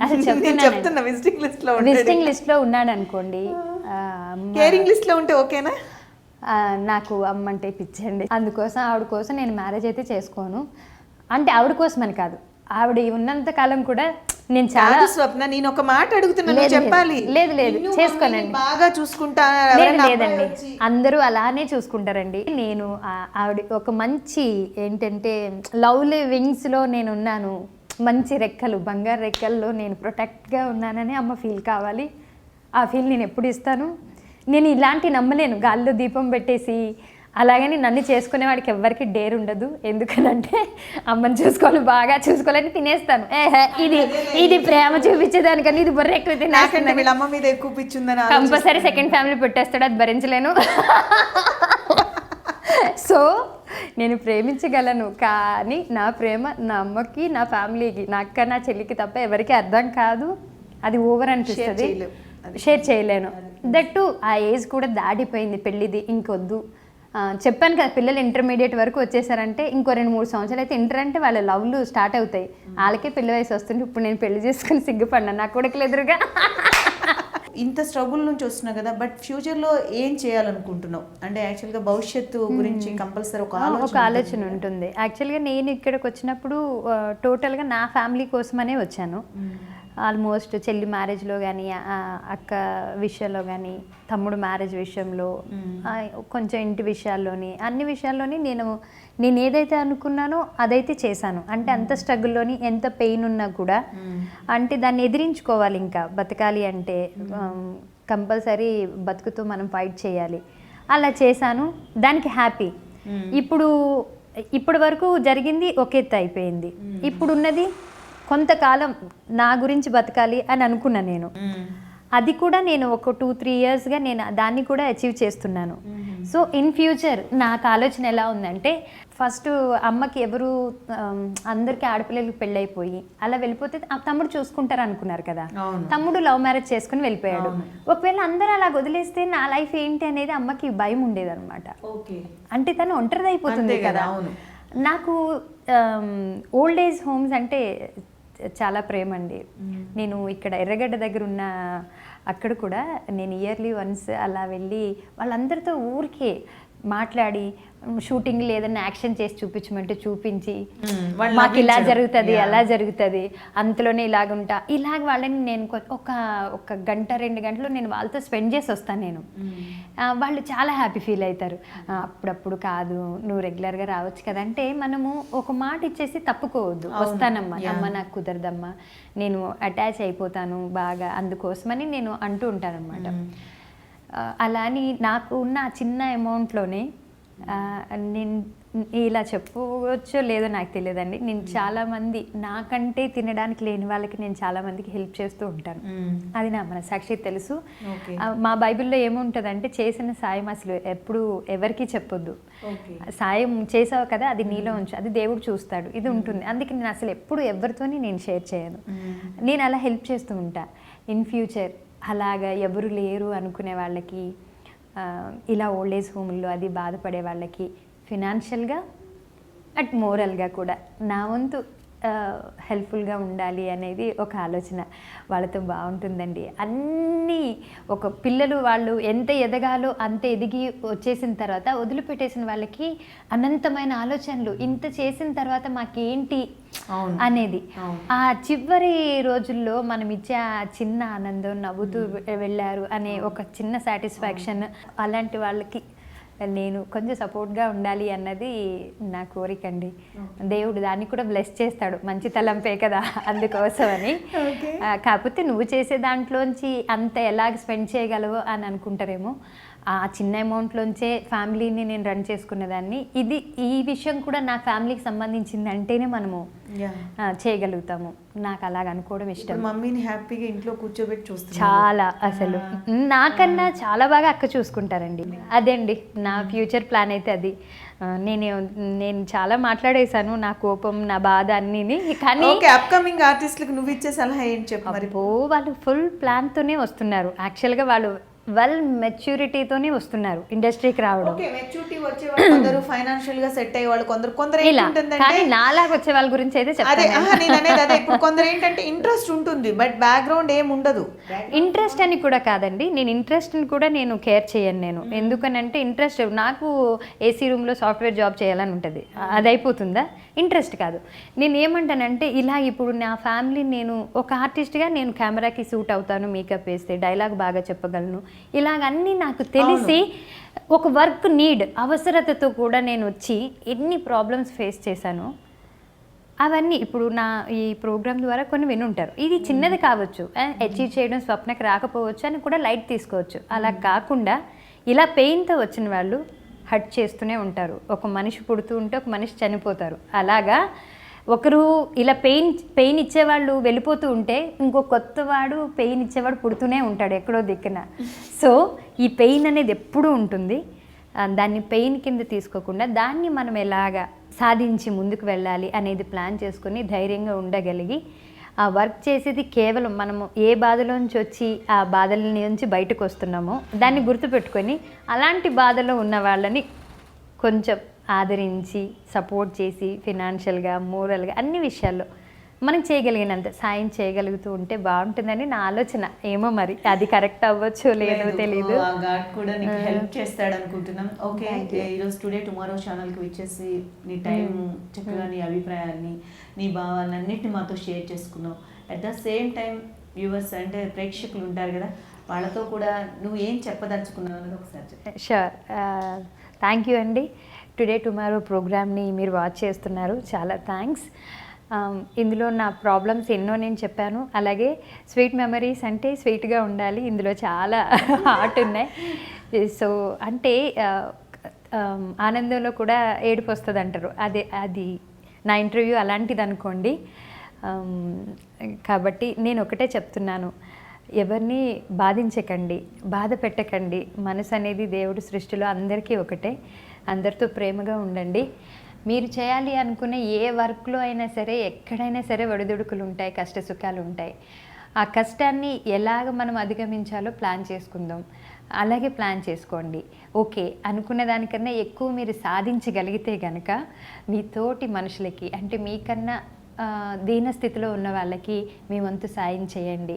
అసలు చెప్తున్నా విజిటింగ్ లిస్ట్ లో ఉన్నాడు అనుకోండి, ఓకేనా. నాకు అమ్మ అంటే పిచ్చండి, అందుకోసం ఆవిడ కోసం నేను మ్యారేజ్ అయితే చేసుకోను. అంటే ఆవిడ కోసం అని కాదు, ఆవిడ ఉన్నంత కాలం కూడా నేను చాలా స్వప్న, నేను ఒక మాట అడుగుతున్నా, చెప్పాలి. లేదు చేసుకోనండి, బాగా చూసుకుంటా. లేదండి, అందరూ అలానే చూసుకుంటారండి. నేను ఆవిడ ఒక మంచి ఏంటంటే లవ్లీ వింగ్స్లో నేను ఉన్నాను, మంచి రెక్కలు, బంగారు రెక్కల్లో నేను ప్రొటెక్ట్గా ఉన్నానని అమ్మ ఫీల్ కావాలి. ఆ ఫీల్ నేను ఎప్పుడు ఇస్తాను. నేను ఇలాంటి నమ్మలేను, గాల్లో దీపం పెట్టేసి అలాగని నన్ను చేసుకునేవాడికి ఎవ్వరికి డేర్ ఉండదు. ఎందుకనంటే అమ్మని బాగా చూసుకోవాలని తినేస్తాను. ఇది ప్రేమ చూపించేదానికని ఇది బుర్ర ఎక్కువ తినేస్తుంది, కంపల్సరీ సెకండ్ ఫ్యామిలీ పెట్టేస్తాడు, అది భరించలేను. సో నేను ప్రేమించగలను, కానీ నా ప్రేమ నా అమ్మకి, నా ఫ్యామిలీకి, నా అక్క, నా చెల్లికి తప్ప ఎవరికి అర్థం కాదు. అది ఓవర్ అనిపిస్తుంది, షేర్ చేయలేను. దట్టు ఆ ఏజ్ కూడా దాటిపోయింది, పెళ్ళిది ఇంకొద్దు చెప్పాను కదా పిల్లలు ఇంటర్మీడియట్ వరకు వచ్చేసారంటే ఇంకో 2-3 సంవత్సరాలు అయితే ఇంటర్ అంటే వాళ్ళ లవ్లు స్టార్ట్ అవుతాయి. వాళ్ళకే పెళ్లి వయసు వస్తుంది. ఇప్పుడు నేను పెళ్లి చేసుకుని సిగ్గుపడినా నా కొడుకులు ఎదురుగా. ఇంత స్ట్రగుల్ నుంచి వస్తున్నావు కదా, బట్ ఫ్యూచర్లో ఏం చేయాలనుకుంటున్నావు? అంటే యాక్చువల్గా భవిష్యత్తు గురించి కంపల్సరీ ఒక ఆలోచన ఉంటుంది. యాక్చువల్గా నేను ఇక్కడికి వచ్చినప్పుడు టోటల్గా నా ఫ్యామిలీ కోసమనే వచ్చాను. ఆల్మోస్ట్ చెల్లి మ్యారేజ్లో కానీ, అక్క విషయంలో కానీ, తమ్ముడు మ్యారేజ్ విషయంలో, కొంచెం ఇంటి విషయాల్లోని, అన్ని విషయాల్లోని నేను ఏదైతే అనుకున్నానో అదైతే చేశాను. అంటే అంత స్ట్రగుల్లోని ఎంత పెయిన్ ఉన్నా కూడా అంటే దాన్ని ఎదిరించుకోవాలి. ఇంకా బతకాలి అంటే కంపల్సరీ బతుకుతూ మనం ఫైట్ చేయాలి. అలా చేశాను, దానికి హ్యాపీ. ఇప్పుడు వరకు జరిగింది ఒక ఎత్తు అయిపోయింది. ఇప్పుడున్నది కొంతకాలం నా గురించి బతకాలి అని అనుకున్నా నేను. అది కూడా నేను ఒక 2-3 ఇయర్స్గా నేను దాన్ని కూడా అచీవ్ చేస్తున్నాను. సో ఇన్ ఫ్యూచర్ నాకు ఆలోచన ఎలా ఉందంటే, ఫస్ట్ అమ్మకి ఎవరు అందరికీ ఆడపిల్లలకి పెళ్ళైపోయి అలా వెళ్ళిపోతే తమ్ముడు చూసుకుంటారు అనుకున్నారు కదా. తమ్ముడు లవ్ మ్యారేజ్ చేసుకుని వెళ్ళిపోయాడు. ఒకవేళ అందరూ అలా వదిలేస్తే నా లైఫ్ ఏంటి అనేది అమ్మకి భయం ఉండేదన్నమాట. అంటే తను ఒంటరిది అయిపోతుంది కదా. నాకు ఓల్డ్ ఏజ్ హోమ్స్ అంటే చాలా ప్రేమ అండి. నేను ఇక్కడ ఎర్రగడ్డ దగ్గర ఉన్న అక్కడ కూడా నేను ఇయర్లీ వన్స్ అలా వెళ్ళి వాళ్ళందరితో ఊరికే మాట్లాడి, షూటింగ్ ఏదైనా యాక్షన్ చేసి చూపించమంటే చూపించి, మాకు ఇలా జరుగుతుంది అలా జరుగుతుంది అంతలోనే ఇలాగుంటా, ఇలాగ వాళ్ళని నేను ఒక గంట 2 గంటలు నేను వాళ్ళతో స్పెండ్ చేసి వస్తాను. నేను వాళ్ళు చాలా హ్యాపీ ఫీల్ అవుతారు. అప్పుడప్పుడు కాదు నువ్వు రెగ్యులర్గా రావచ్చు కదా అంటే, మనము ఒక మాట ఇచ్చేసి తప్పుకోవద్దు. వస్తానమ్మా, అమ్మ నాకు కుదరదమ్మా, నేను అటాచ్ అయిపోతాను బాగా, అందుకోసమని నేను అంటూ ఉంటాను అనమాట. అలా అని నాకు ఉన్న చిన్న అమౌంట్లోనే నేను ఇలా చెప్పుకోవచ్చో లేదో నాకు తెలియదండి, నేను చాలామంది నాకంటే తినడానికి లేని వాళ్ళకి నేను చాలామందికి హెల్ప్ చేస్తూ ఉంటాను. అది నా మనసాక్షి తెలుసు. మా బైబిల్లో ఏముంటుందంటే, చేసిన సాయం అసలు ఎప్పుడు ఎవరికి చెప్పొద్దు. సాయం చేసావు కదా, అది నీలో ఉంచు, అది దేవుడు చూస్తాడు, ఇది ఉంటుంది. అందుకే నేను అసలు ఎప్పుడు ఎవరితోని నేను షేర్ చేయను. నేను అలా హెల్ప్ చేస్తూ ఉంటా. ఇన్ ఫ్యూచర్ అలాగా ఎవరు లేరు అనుకునే వాళ్ళకి, ఇలా ఓల్డ్ ఏజ్ హోమ్లో అది బాధపడే వాళ్ళకి ఫినాన్షియల్గా అట్ మోరల్గా కూడా నా వంతు హెల్ప్ఫుల్గా ఉండాలి అనేది ఒక ఆలోచన. వాళ్ళతో బాగుంటుందండి. అన్నీ ఒక పిల్లలు వాళ్ళు ఎంత ఎదగాలో అంత ఎదిగి వచ్చేసిన తర్వాత వదిలిపెట్టేసిన వాళ్ళకి అనంతమైన ఆలోచనలు, ఇంత చేసిన తర్వాత మాకేంటి అనేది. ఆ చివరి రోజుల్లో మనం ఇచ్చే ఆ చిన్న ఆనందం, నవ్వుతూ వెళ్ళారు అనే ఒక చిన్న సాటిస్ఫాక్షన్, అలాంటి వాళ్ళకి నేను కొంచెం సపోర్ట్గా ఉండాలి అన్నది నా కోరిక అండి. దేవుడు దాన్ని కూడా బ్లెస్ చేస్తాడు, మంచి తలంపే కదా, అందుకోసమని. కాకపోతే నువ్వు చేసే దాంట్లోంచి అంత ఎలాగ స్పెండ్ చేయగలవో అని అనుకుంటారేమో. ఆ చిన్న అమౌంట్లోంచే ఫ్యామిలీని నేను రన్ చేసుకునేదాన్ని. ఈ విషయం కూడా నా ఫ్యామిలీకి సంబంధించింది అంటేనే మనము చేయగలుగుతాము. నాకు అలాగ అనుకోవడం ఇష్టం. మమ్మీని హ్యాపీగా ఇంట్లో కూర్చోబెట్టి చూస్తాను చాలా, అసలు నాకన్నా చాలా బాగా అక్క చూసుకుంటారండి. అదండి నా ఫ్యూచర్ ప్లాన్ అయితే అది. నేను చాలా మాట్లాడేశాను, నా కోపం, నా బాధ అన్నీ. కానీ అప్కమింగ్ ఆర్టిస్టులకు నువ్వు ఇచ్చే సలహా ఏంటి చెప్పు మరి? వాళ్ళు ఫుల్ ప్లాన్తోనే వస్తున్నారు. యాక్చువల్గా వాళ్ళు వెల్ మెచ్యూరిటీతోనే వస్తున్నారు ఇండస్ట్రీకి రావడం. ఫైనాన్షియల్ గా సెట్ అయ్యే వాళ్ళు కొందరు కానీ నాలాగా వచ్చే వాళ్ళ గురించి అయితే ఇప్పుడు కొందరు ఏంటంటే ఇంట్రెస్ట్ ఉంటుంది, బట్ బ్యాక్గ్రౌండ్ ఏం ఉండదు. ఇంట్రెస్ట్ అని కూడా కాదండి, నేను ఇంట్రెస్ట్ని కూడా నేను కేర్ చేయను. నేను ఎందుకనంటే ఇంట్రెస్ట్, నాకు ఏసీ రూమ్లో సాఫ్ట్వేర్ జాబ్ చేయాలని ఉంటుంది, అది అయిపోతుందా? ఇంట్రెస్ట్ కాదు. నేను ఏమంటానంటే, ఇలా ఇప్పుడు నా ఫ్యామిలీ, నేను ఒక ఆర్టిస్ట్గా నేను కెమెరాకి సూట్ అవుతాను, మేకప్ వేస్తే డైలాగ్ బాగా చెప్పగలను, ఇలాగన్నీ నాకు తెలిసి ఒక వర్క్ నీడ్ అవసరతతో కూడా నేను వచ్చి ఎన్ని ప్రాబ్లమ్స్ ఫేస్ చేశాను అవన్నీ ఇప్పుడు నా ఈ ప్రోగ్రామ్ ద్వారా కొన్ని వినుంటారు. ఇది చిన్నది కావచ్చు, అచీవ్ చేయడం స్వప్నకి రాకపోవచ్చు అని కూడా లైట్ తీసుకోవచ్చు. అలా కాకుండా ఇలా పెయిన్తో వచ్చిన వాళ్ళు హర్ట్ చేస్తూనే ఉంటారు. ఒక మనిషి పుడుతూ ఉంటే ఒక మనిషి చనిపోతారు. అలాగా ఒకరు ఇలా పెయిన్ ఇచ్చేవాళ్ళు వెళ్ళిపోతూ ఉంటే ఇంకో కొత్తవాడు పెయిన్ ఇచ్చేవాడు పుడుతూనే ఉంటాడు ఎక్కడో దిక్కున. సో ఈ పెయిన్ అనేది ఎప్పుడూ ఉంటుంది. దాన్ని పెయిన్ కింద తీసుకోకుండా దాన్ని మనం ఎలాగా సాధించి ముందుకు వెళ్ళాలి అనేది ప్లాన్ చేసుకొని ధైర్యంగా ఉండగలిగి ఆ వర్క్ చేసేది కేవలం మనము ఏ బాధలోంచి వచ్చి ఆ బాధల నుంచి బయటకు వస్తున్నామో దాన్ని గుర్తుపెట్టుకొని అలాంటి బాధలో ఉన్న వాళ్ళని కొంచెం ఆదరించి సపోర్ట్ చేసి ఫినాన్షియల్గా, మోరల్గా అన్ని విషయాల్లో మనం చేయగలిగినంత సాయం చేయగలుగుతూ ఉంటే బాగుంటుందని నా ఆలోచన. ఏమో మరి అది కరెక్ట్ అవ్వచ్చు లేదో తెలీదు. ఆ గాడ్ కూడా నీకు హెల్ప్ చేస్తాడు అనుకుంటున్నాం. ఓకే, ఈరోజు టుడే టుమారో ఛానల్కి వచ్చేసి నీ టైం చక్కగా నీ అభిప్రాయాన్ని, నీ భావాన్ని అన్నిటిని మాతో షేర్ చేసుకున్నావు. At the same time viewers అంటే ప్రేక్షకులు ఉంటారు కదా, వాళ్ళతో కూడా నువ్వు ఏం చెప్పదలుచుకున్నావు అనేది ఒకసారి చెప్పు. షూర్, థ్యాంక్ యూ అండి. టుడే టుమారో ప్రోగ్రామ్ని మీరు వాచ్ చేస్తున్నారు, చాలా థ్యాంక్స్. ఇందులో నా ప్రాబ్లమ్స్ ఎన్నో నేను చెప్పాను. అలాగే స్వీట్ మెమరీస్ అంటే స్వీట్గా ఉండాలి, ఇందులో చాలా హార్ట్ ఉన్నాయి. సో అంటే ఆనందంలో కూడా ఏడుపు వస్తుంది అంటారు, అది నా ఇంటర్వ్యూ అలాంటిది అనుకోండి. కాబట్టి నేను ఒకటే చెప్తున్నాను, ఎవరిని బాధించకండి, బాధ పెట్టకండి. మనసు అనేది దేవుడి సృష్టిలో అందరికీ ఒకటే, అందరితో ప్రేమగా ఉండండి. మీరు చేయాలి అనుకునే ఏ వర్క్లో అయినా సరే, ఎక్కడైనా సరే ఒడిదుడుకులు ఉంటాయి, కష్ట సుఖాలు ఉంటాయి. ఆ కష్టాన్ని ఎలాగ మనం అధిగమించాలో ప్లాన్ చేసుకుందాం. అలాగే ప్లాన్ చేసుకోండి. ఓకే, అనుకున్న దానికన్నా ఎక్కువ మీరు సాధించగలిగితే కనుక మీ తోటి మనుషులకి, అంటే మీకన్నా దీన స్థితిలో ఉన్న వాళ్ళకి మీ వంతు సాయం చేయండి.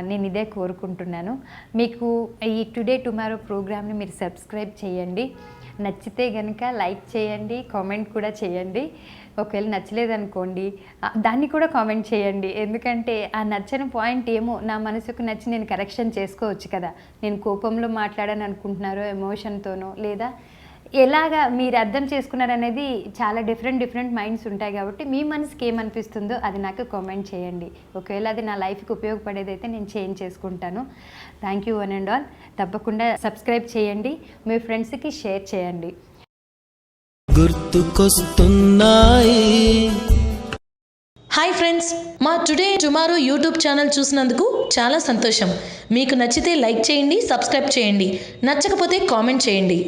నేను ఇదే కోరుకుంటున్నాను. మీకు ఈ టుడే టుమారో ప్రోగ్రామ్ని మీరు సబ్స్క్రైబ్ చేయండి. నచ్చితే కనుక లైక్ చేయండి, కామెంట్ కూడా చేయండి. ఒకవేళ నచ్చలేదనుకోండి దాన్ని కూడా కామెంట్ చేయండి. ఎందుకంటే ఆ నచ్చని పాయింట్ ఏమో నా మనసుకు నచ్చి నేను కరెక్షన్ చేసుకోవచ్చు కదా. నేను కోపంలో మాట్లాడాను అనుకుంటున్నారో, ఎమోషన్తోనో, లేదా ఎలాగా మీరు అర్థం చేసుకున్నారనేది చాలా డిఫరెంట్ మైండ్స్ ఉంటాయి. కాబట్టి మీ మనసుకి ఏమనిపిస్తుందో అది నాకు కామెంట్ చేయండి. ఒకవేళ అది నా లైఫ్కి ఉపయోగపడేదైతే నేను చేంజ్ చేసుకుంటాను. Thank you one and all. తప్పకుండా సబ్స్క్రైబ్ చేయండి, మీ ఫ్రెండ్స్కి షేర్ చేయండి. గుర్తుకొస్తున్నాయి. హాయ్ ఫ్రెండ్స్, మా టుడే టుమారో యూట్యూబ్ ఛానల్ చూసినందుకు చాలా సంతోషం. మీకు నచ్చితే లైక్ చేయండి, సబ్స్క్రైబ్ చేయండి. నచ్చకపోతే కామెంట్ చేయండి.